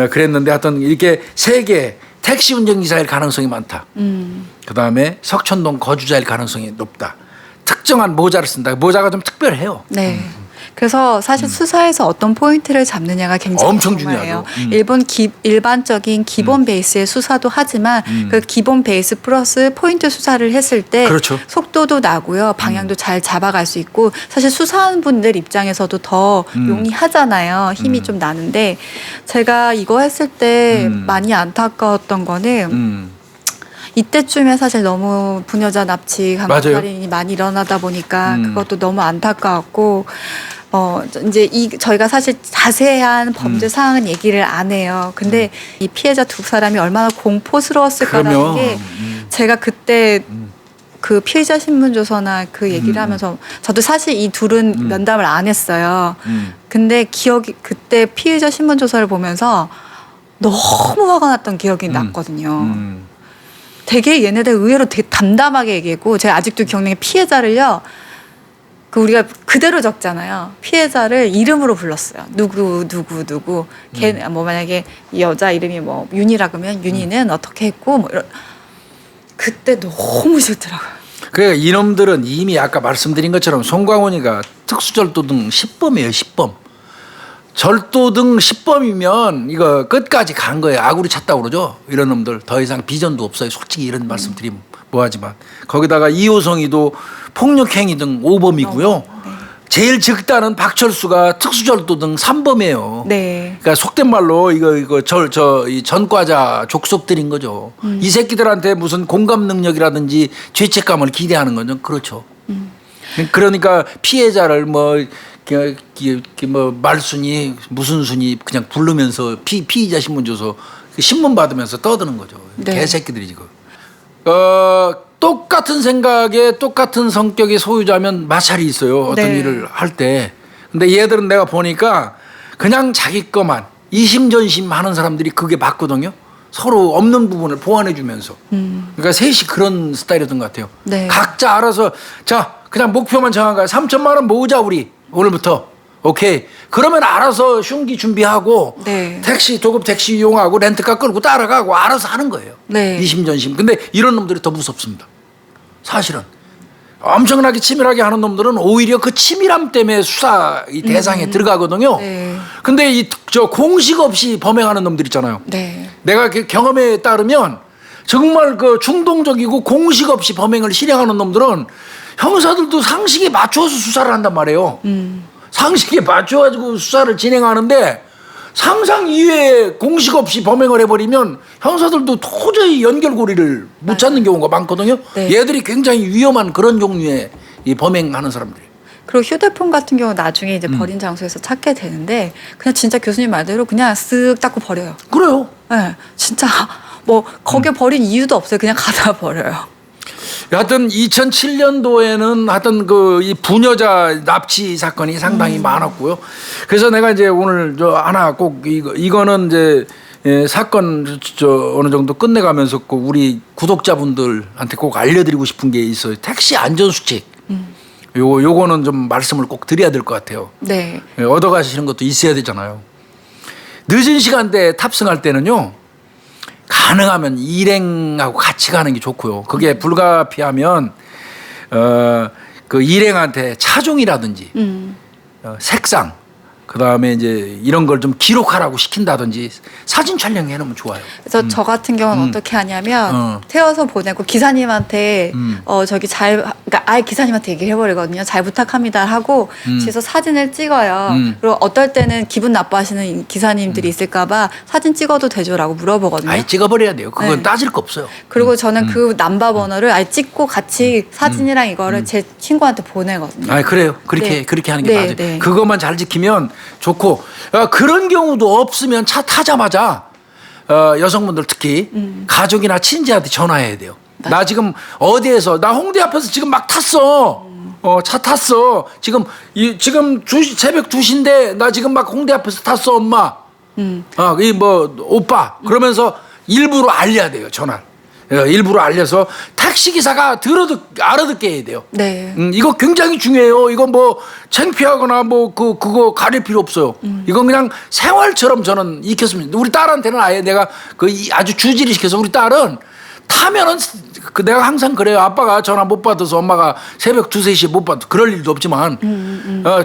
S2: 그랬는데 하여튼 이렇게 세 개 택시 운전기사일 가능성이 많다. 그다음에 석촌동 거주자일 가능성이 높다. 특정한 모자를 쓴다. 모자가 좀 특별해요.
S1: 네. 그래서 사실 수사에서 어떤 포인트를 잡느냐가 굉장히
S2: 엄청
S1: 중요해요.
S2: 중요하죠.
S1: 일반적인 기본 베이스의 수사도 하지만 그 기본 베이스 플러스 포인트 수사를 했을 때
S2: 그렇죠.
S1: 속도도 나고요. 방향도 잘 잡아갈 수 있고 사실 수사하는 분들 입장에서도 더 용이하잖아요. 힘이 좀 나는데 제가 이거 했을 때 많이 안타까웠던 거는 이때쯤에 사실 너무 부녀자 납치, 강간살인이 많이 일어나다 보니까 그것도 너무 안타까웠고 이제 저희가 사실 자세한 범죄 사항은 얘기를 안 해요. 근데 이 피해자 두 사람이 얼마나 공포스러웠을까라는 게 제가 그때 그 피해자 신문조서나 그 얘기를 하면서 저도 사실 이 둘은 면담을 안 했어요. 근데 그때 피해자 신문조서를 보면서 너무 화가 났던 기억이 났거든요. 되게 얘네들 의외로 되게 담담하게 얘기했고 제가 아직도 기억나는 게 피해자를요. 그 우리가 그대로 적잖아요. 피해자를 이름으로 불렀어요. 누구. 걔 뭐 만약에 이 여자 이름이 뭐 윤이라 그러면 윤이는 어떻게 했고 뭐 이런. 그때 너무 싫더라고요.
S2: 그러니까 이놈들은 이미 아까 말씀드린 것처럼 송광훈이가 특수절도등 10범이에요. 10범. 절도등 10범이면 이거 끝까지 간 거예요. 아구리 찼다고 그러죠. 이런 놈들 더 이상 비전도 없어요. 솔직히 이런 말씀 드리면 뭐하지만 거기다가 이호성이도 폭력행위 등 5범이고요.
S1: 네.
S2: 제일 적다는 박철수가 특수절도 등 3범이에요.
S1: 네.
S2: 그러니까 속된 말로 이거 이 전과자 족속들인 거죠. 이 새끼들한테 무슨 공감 능력이라든지 죄책감을 기대하는 건 좀 그렇죠. 그러니까 피해자를 뭐 말순이 무슨 순이 그냥 부르면서 피의자 신문 줘서 신문 받으면서 떠드는 거죠.
S1: 네.
S2: 개새끼들이 지금. 똑같은 생각에 똑같은 성격의 소유자면 마찰이 있어요. 어떤
S1: 네.
S2: 일을 할 때. 근데 얘들은 내가 보니까 그냥 자기 거만 이심전심 하는 사람들이 그게 맞거든요. 서로 없는 부분을 보완해 주면서. 그러니까 셋이 그런 스타일이었던 것 같아요.
S1: 네.
S2: 각자 알아서 자 그냥 목표만 정한 거야. 3천만 원 모으자 우리 오늘부터. 오케이. 그러면 알아서 흉기 준비하고
S1: 네.
S2: 도급 택시 이용하고 렌트카 끌고 따라가고 알아서 하는 거예요.
S1: 네.
S2: 이심전심. 근데 이런 놈들이 더 무섭습니다. 사실은. 엄청나게 치밀하게 하는 놈들은 오히려 그 치밀함 때문에 수사 이 대상에 들어가거든요.
S1: 네.
S2: 근데 저 공식 없이 범행하는 놈들 있잖아요.
S1: 네.
S2: 내가 그 경험에 따르면 정말 그 충동적이고 공식 없이 범행을 실행하는 놈들은 형사들도 상식에 맞춰서 수사를 한단 말이에요. 상식에 맞춰가지고 수사를 진행하는데 상상 이외에 공식 없이 범행을 해버리면 형사들도 도저히 연결고리를 못 찾는 경우가 많거든요.
S1: 네.
S2: 얘들이 굉장히 위험한 그런 종류의 이 범행하는 사람들이.
S1: 그리고 휴대폰 같은 경우 나중에 이제 버린 장소에서 찾게 되는데 그냥 진짜 교수님 말대로 그냥 쓱 닦고 버려요.
S2: 그래요.
S1: 네, 진짜 뭐 거기에 버린 이유도 없어요. 그냥 가다 버려요.
S2: 하여튼 2007년도에는 하여튼 그 이 부녀자 납치 사건이 상당히 많았고요. 그래서 내가 이제 오늘 저 하나 꼭 이거는 이제 사건 어느 정도 끝내가면서 꼭 우리 구독자분들한테 꼭 알려드리고 싶은 게 있어요. 택시 안전수칙. 요거는 좀 말씀을 꼭 드려야 될 것 같아요.
S1: 네.
S2: 얻어가시는 것도 있어야 되잖아요. 늦은 시간대에 탑승할 때는요. 가능하면 일행하고 같이 가는 게 좋고요. 그게 불가피하면 그 일행한테 차종이라든지 색상 그다음에 이제 이런 걸 좀 기록하라고 시킨다든지 사진 촬영해 놓으면 좋아요.
S1: 그래서 저 같은 경우는 어떻게 하냐면 태워서 보내고 기사님한테 저기 그러니까 아예 기사님한테 얘기를 해버리거든요. 잘 부탁합니다 하고 뒤에서 사진을 찍어요. 그리고 어떨 때는 기분 나빠하시는 기사님들이 있을까봐 사진 찍어도 되죠라고 물어보거든요.
S2: 아예 찍어버려야 돼요. 그건
S1: 네.
S2: 따질 거 없어요.
S1: 그리고 저는 그 남바 번호를 아예 찍고 같이 사진이랑 이거를 제 친구한테 보내거든요.
S2: 아 그래요. 그렇게
S1: 네.
S2: 그렇게 하는 게
S1: 네,
S2: 맞아요.
S1: 네.
S2: 그것만 잘 지키면 좋고 그런 경우도 없으면 차 타자마자 여성분들 특히 가족이나 친지한테 전화해야 돼요. 나 지금 어디에서 나 홍대 앞에서 지금 막 탔어. 차 탔어. 지금 새벽 2시인데 나 지금 막 홍대 앞에서 탔어 엄마. 이 뭐 오빠 그러면서 일부러 알려야 돼요 전화. 일부러 알려서 택시기사가 알아듣게 해야 돼요.
S1: 네.
S2: 이거 굉장히 중요해요. 이거 뭐 창피하거나 뭐 그거 가릴 필요 없어요. 이건 그냥 생활처럼 저는 익혔습니다. 우리 딸한테는 아예 내가 아주 주지를 시켜서 우리 딸은 타면은 내가 항상 그래요. 아빠가 전화 못 받아서 엄마가 새벽 2, 3시에 못 받아. 그럴 일도 없지만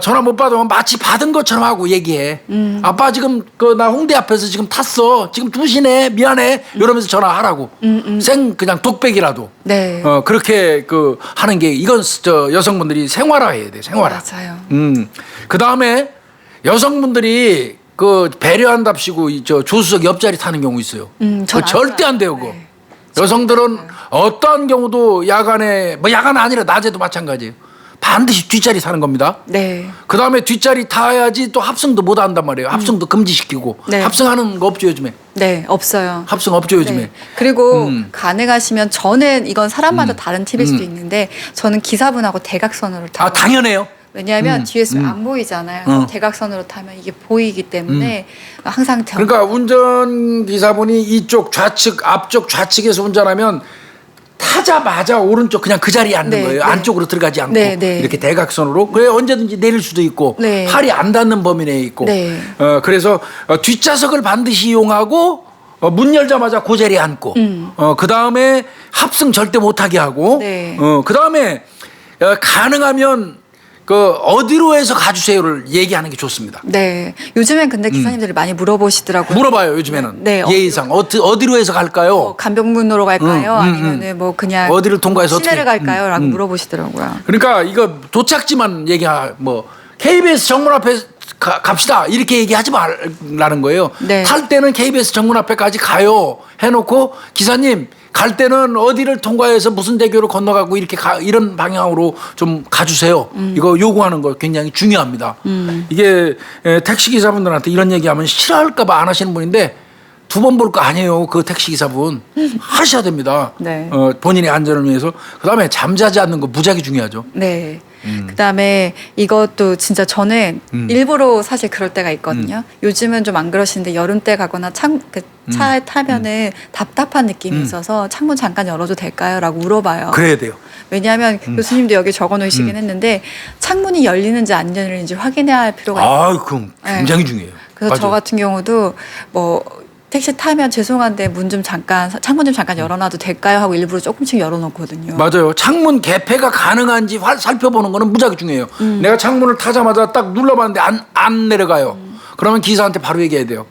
S2: 전화 못 받으면 마치 받은 것처럼 하고 얘기해. 아빠 지금 나 홍대 앞에서 지금 탔어. 지금 2시네. 미안해. 이러면서 전화하라고. 그냥 독백이라도.
S1: 네.
S2: 그렇게 하는 게 이건 저 여성분들이 생활화해야 돼. 생활화.
S1: 맞아요.
S2: 그다음에 여성분들이 배려한답시고 저 조수석 옆자리 타는 경우 있어요.
S1: 전
S2: 절대 안 돼요. 그거. 여성들은 어떠한 경우도 야간 아니라 낮에도 마찬가지예요. 반드시 뒷자리 타는 겁니다.
S1: 네.
S2: 그 다음에 뒷자리 타야지 또 합승도 못 한단 말이에요. 합승도 금지시키고.
S1: 네.
S2: 합승하는 거 없죠 요즘에.
S1: 네, 없어요.
S2: 합승 없죠 요즘에.
S1: 네. 그리고 가능하시면 저는 이건 사람마다 다른 팁일 수도 있는데 저는 기사분하고 대각선으로 타요.
S2: 당연해요.
S1: 왜냐하면 뒤에서 안 보이잖아요. 대각선으로 타면 이게 보이기 때문에 항상
S2: 그러니까 운전기사분이 이쪽 좌측 앞쪽 좌측에서 운전하면 타자마자 오른쪽 그냥 그 자리에 앉는
S1: 네,
S2: 거예요.
S1: 네.
S2: 안쪽으로 들어가지 않고
S1: 네, 네.
S2: 이렇게 대각선으로. 그래 언제든지 내릴 수도 있고
S1: 네.
S2: 팔이 안 닿는 범위 내에 있고.
S1: 네.
S2: 그래서 뒷좌석을 반드시 이용하고 문 열자마자 그 자리에 앉고 그 다음에 합승 절대 못하게 하고
S1: 네.
S2: 그 다음에 가능하면 어디로 해서 가주세요를 얘기하는 게 좋습니다.
S1: 네. 요즘엔 근데 기사님들이 많이 물어보시더라고요.
S2: 물어봐요 요즘에는.
S1: 네.
S2: 예의상 어디로 해서 갈까요?
S1: 간병문으로 갈까요? 아니면은 뭐 그냥
S2: 어디를 통과해서
S1: 시내를
S2: 어떻게?
S1: 갈까요? 라고 물어보시더라고요.
S2: 그러니까 이거 도착지만 KBS 정문 앞에 갑시다 이렇게 얘기하지 말라는 거예요.
S1: 네.
S2: 탈 때는 KBS 정문 앞에까지 가요 해놓고 기사님 갈 때는 어디를 통과해서 무슨 대교를 건너가고 이렇게 이런 방향으로 좀 가주세요. 이거 요구하는 거 굉장히 중요합니다. 이게 택시 기사분들한테 이런 얘기하면 싫어할까봐 안 하시는 분인데 두 번 볼 거 아니에요. 그 택시 기사분 하셔야 됩니다.
S1: 네.
S2: 본인의 안전을 위해서. 그다음에 잠자지 않는 거 무지하게 중요하죠.
S1: 네. 그다음에 이것도 진짜 저는 일부러 사실 그럴 때가 있거든요. 요즘은 좀 안 그러시는데 여름 때 가거나 차에 타면은 답답한 느낌이 있어서 창문 잠깐 열어도 될까요? 라고 물어봐요.
S2: 그래야 돼요.
S1: 왜냐하면 교수님도 여기 적어 놓으시긴 했는데 창문이 열리는지 안 열리는지 확인해야 할 필요가 있어요.
S2: 그럼 굉장히 중요해요.
S1: 그래서
S2: 맞아요.
S1: 저 같은 경우도 택시 타면 죄송한데 창문 좀 잠깐 열어놔도 될까요? 하고 일부러 조금씩 열어놓거든요.
S2: 맞아요. 창문 개폐가 가능한지 살펴보는 거는 무지하게 중요해요. 내가 창문을 타자마자 딱 눌러봤는데 안 내려가요. 그러면 기사한테 바로 얘기해야 돼요.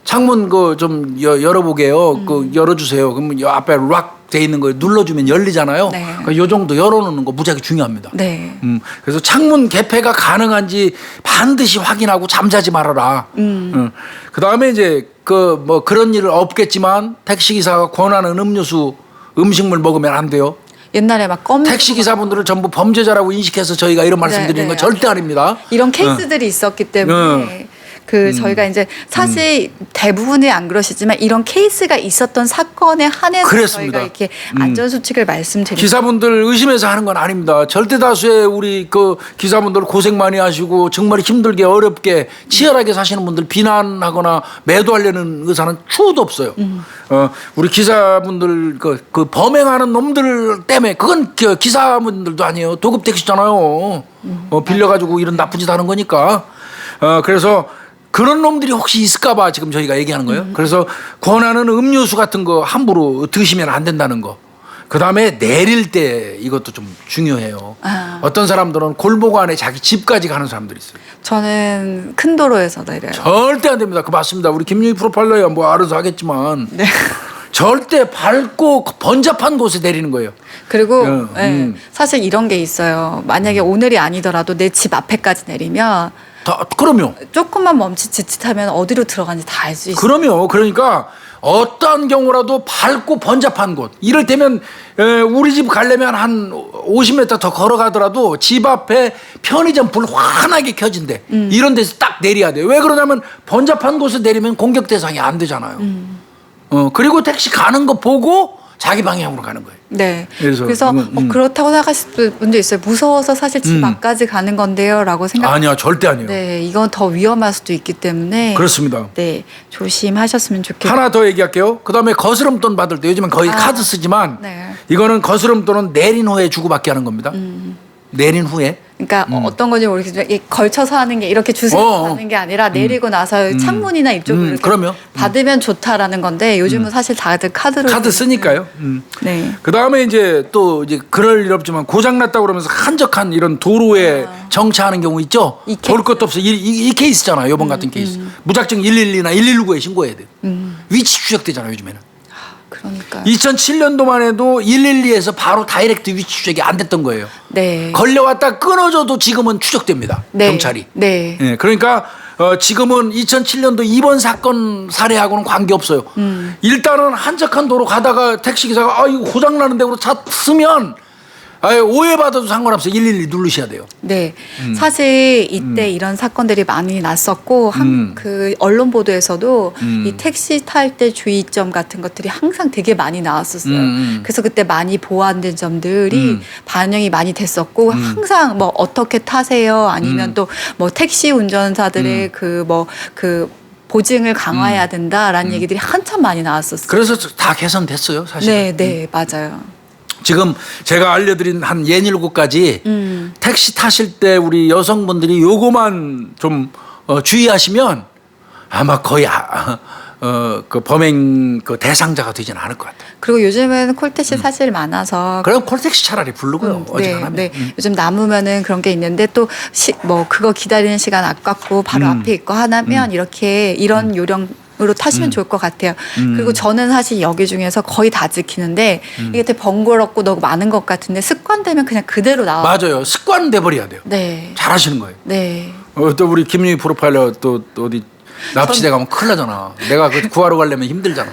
S2: 창문 그 좀 열어보게요. 그 열어주세요. 그러면 요 앞에 락 돼 있는 거 눌러주면 열리잖아요.
S1: 네.
S2: 그러니까 요 정도 열어놓는 거 무지하게 중요합니다.
S1: 네.
S2: 그래서 창문 개폐가 가능한지 반드시 확인하고 잠자지 말아라. 그 다음에 이제 그 뭐 그런 일은 없겠지만 택시 기사가 권하는 음료수, 음식물 먹으면 안 돼요.
S1: 옛날에 막
S2: 택시 기사분들을 전부 범죄자라고 인식해서 저희가 이런 말씀드리는 건 절대 아닙니다.
S1: 이런 케이스들이 있었기 때문에 저희가 이제 사실 대부분이 안 그러시지만 이런 케이스가 있었던 사건에 한해서
S2: 그렇습니다.
S1: 저희가 이렇게 안전수칙을 말씀드립니다.
S2: 기사분들 의심해서 하는 건 아닙니다. 절대 다수의 우리 그 기사분들 고생 많이 하시고 정말 힘들게 어렵게 치열하게 사시는 분들 비난하거나 매도하려는 의사는 추호도 없어요. 우리 기사분들 그 범행하는 놈들 때문에 그건 기사분들도 아니에요. 도급 택시잖아요. 빌려가지고 이런 나쁜 짓 하는 거니까. 그래서 그런 놈들이 혹시 있을까봐 지금 저희가 얘기하는 거예요. 그래서 권하는 음료수 같은 거 함부로 드시면 안 된다는 거. 그 다음에 내릴 때 이것도 좀 중요해요. 어떤 사람들은 골목 안에 자기 집까지 가는 사람들이 있어요.
S1: 저는 큰 도로에서 내려요.
S2: 절대 안 됩니다. 그 맞습니다. 우리 김유희 프로파일러야 뭐 알아서 하겠지만
S1: 네.
S2: 절대 밝고 번잡한 곳에 내리는 거예요.
S1: 그리고 사실 이런 게 있어요. 만약에 오늘이 아니더라도 내 집 앞에까지 내리면
S2: 그럼요.
S1: 조금만 멈칫짓하면 어디로 들어가는지 다 알 수 있어요.
S2: 그럼요. 그러니까 어떤 경우라도 밝고 번잡한 곳. 이럴 때면 우리 집 가려면 한 50m 더 걸어가더라도 집 앞에 편의점 불 환하게 켜진대. 이런 데서 딱 내려야 돼요. 왜 그러냐면 번잡한 곳에 내리면 공격 대상이 안 되잖아요. 그리고 택시 가는 거 보고 자기 방향으로 가는 거예요.
S1: 네.
S2: 그래서
S1: 그렇다고 생각하실 분도 있어요. 무서워서 사실 집 앞까지 가는 건데요라고 생각.
S2: 아니야, 절대 아니에요.
S1: 네, 이건 더 위험할 수도 있기 때문에.
S2: 그렇습니다.
S1: 네, 조심하셨으면 좋겠어요.
S2: 하나 더 얘기할게요. 그다음에 거스름돈 받을 때 요즘은 거의 카드 쓰지만
S1: 네.
S2: 이거는 거스름돈은 내린 후에 주고받게 하는 겁니다. 내린 후에.
S1: 그러니까 어떤 건지 모르겠지만 이게 걸쳐서 하는 게 이렇게 주세요 하는 게 아니라 내리고 나서 창문이나 이쪽으로 이렇게
S2: 그럼요.
S1: 받으면 좋다라는 건데 요즘은 사실 다들 카드로
S2: 카드 쓰니까요.
S1: 네.
S2: 그 다음에 이제 또 이제 그럴 일 없지만 고장 났다고 그러면서 한적한 이런 도로에 정차하는 경우 있죠.
S1: 이
S2: 볼 것도 없어. 이 케이스잖아요. 이번 같은 케이스. 무작정 112나 119에 신고해야 돼요. 위치 추적되잖아요. 요즘에는.
S1: 그러니까.
S2: 2007년도만 해도 112에서 바로 다이렉트 위치 추적이 안 됐던 거예요.
S1: 네.
S2: 걸려왔다 끊어져도 지금은 추적됩니다.
S1: 네.
S2: 경찰이.
S1: 네.
S2: 예, 그러니까 지금은 2007년도 이번 사건 사례하고는 관계없어요. 일단은 한적한 도로 가다가 택시기사가 이거 고장나는데 그러고 차 쓰면 오해받아도 상관없어요. 112 누르셔야 돼요.
S1: 네. 사실 이때 이런 사건들이 많이 났었고 그 언론 보도에서도 이 택시 탈 때 주의점 같은 것들이 항상 되게 많이 나왔었어요. 그래서 그때 많이 보완된 점들이 반영이 많이 됐었고 항상 뭐 어떻게 타세요? 아니면 또 뭐 택시 운전사들의 그 보증을 강화해야 된다라는 얘기들이 한참 많이 나왔었어요.
S2: 그래서 다 개선됐어요, 사실.
S1: 네, 네, 맞아요.
S2: 지금 제가 알려드린 한 67가지 택시 타실 때 우리 여성분들이 요거만 좀 주의하시면 아마 거의 그 범행 그 대상자가 되지는 않을 것 같아요.
S1: 그리고 요즘은 콜택시 사실 많아서
S2: 그럼 콜택시 차라리 부르고요.
S1: 네,
S2: 어지간하면.
S1: 네. 요즘 남으면은 그런 게 있는데 또 뭐 그거 기다리는 시간 아깝고 바로 앞에 있고 하나면 이렇게 이런 요령으로 타시면 좋을 것 같아요. 그리고 저는 사실 여기 중에서 거의 다 지키는데 이게 되게 번거롭고 너무 많은 것 같은데 습관되면 그냥 그대로 나와요.
S2: 맞아요. 습관 돼버려야 돼요.
S1: 네.
S2: 잘하시는 거예요.
S1: 네.
S2: 또 우리 김유희 프로파일러 또 어디 납치돼 가면 큰일 나잖아. 내가 그 구하러 가려면 힘들잖아.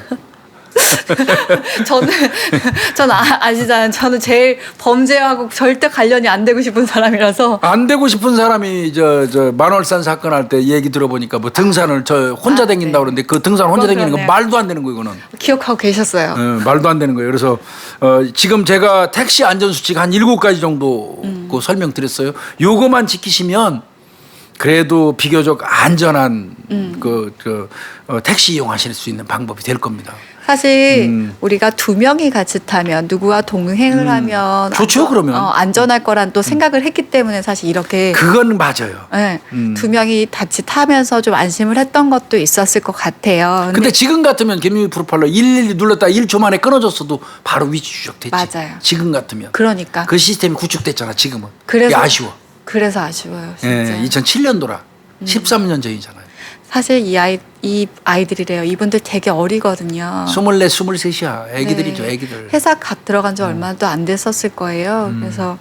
S1: 저는 아시잖아요. 저는 제일 범죄하고 절대 관련이 안 되고 싶은 사람이라서.
S2: 안 되고 싶은 사람이 저 만월산 사건 할 때 얘기 들어보니까 뭐 등산을 저 혼자 다닌다
S1: 네.
S2: 그러는데 그 등산 혼자 다니는 거
S1: 그러네요.
S2: 말도 안 되는 거예요, 이거는.
S1: 기억하고 계셨어요.
S2: 말도 안 되는 거예요. 그래서 지금 제가 택시 안전수칙 한 7가지 정도 그 설명드렸어요. 요거만 지키시면 그래도 비교적 안전한 택시 이용하실 수 있는 방법이 될 겁니다.
S1: 사실 우리가 두 명이 같이 타면 누구와 동행을 하면
S2: 좋죠, 그러면.
S1: 안전할 거란 또 생각을 했기 때문에 사실 이렇게
S2: 그건 맞아요.
S1: 네, 두 명이 같이 타면서 좀 안심을 했던 것도 있었을 것 같아요.
S2: 근데 지금 같으면 김유희 프로파일러 112 눌렀다 1초 만에 끊어졌어도 바로 위치 추적됐지.
S1: 맞아요.
S2: 지금 같으면.
S1: 그러니까
S2: 그 시스템이 구축됐잖아, 지금은.
S1: 그래서
S2: 그게 아쉬워.
S1: 그래서 아쉬워요, 진짜.
S2: 예, 2007년도라. 13년 전이잖아요.
S1: 사실 이 아이들이래요. 이분들 되게 어리거든요.
S2: 24, 23이야. 애기들이죠,
S1: 네.
S2: 애기들.
S1: 회사 갓 들어간 지 얼마도 안 됐었을 거예요. 그래서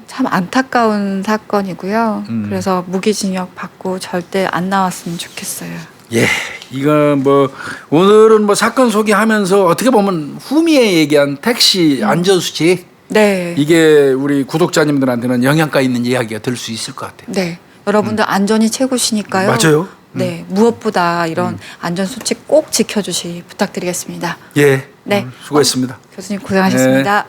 S1: 참 안타까운 사건이고요. 그래서 무기징역 받고 절대 안 나왔으면 좋겠어요.
S2: 예, 이거 뭐 오늘은 뭐 사건 소개하면서 어떻게 보면 후미에 얘기한 택시 안전수칙
S1: 네.
S2: 이게 우리 구독자님들한테는 영향가 있는 이야기가 될 수 있을 것 같아요.
S1: 네. 여러분들 안전이 최고시니까요.
S2: 맞아요.
S1: 네. 무엇보다 이런 안전 수칙 꼭 지켜주시 부탁드리겠습니다.
S2: 예,
S1: 네.
S2: 수고했습니다.
S1: 교수님 고생하셨습니다.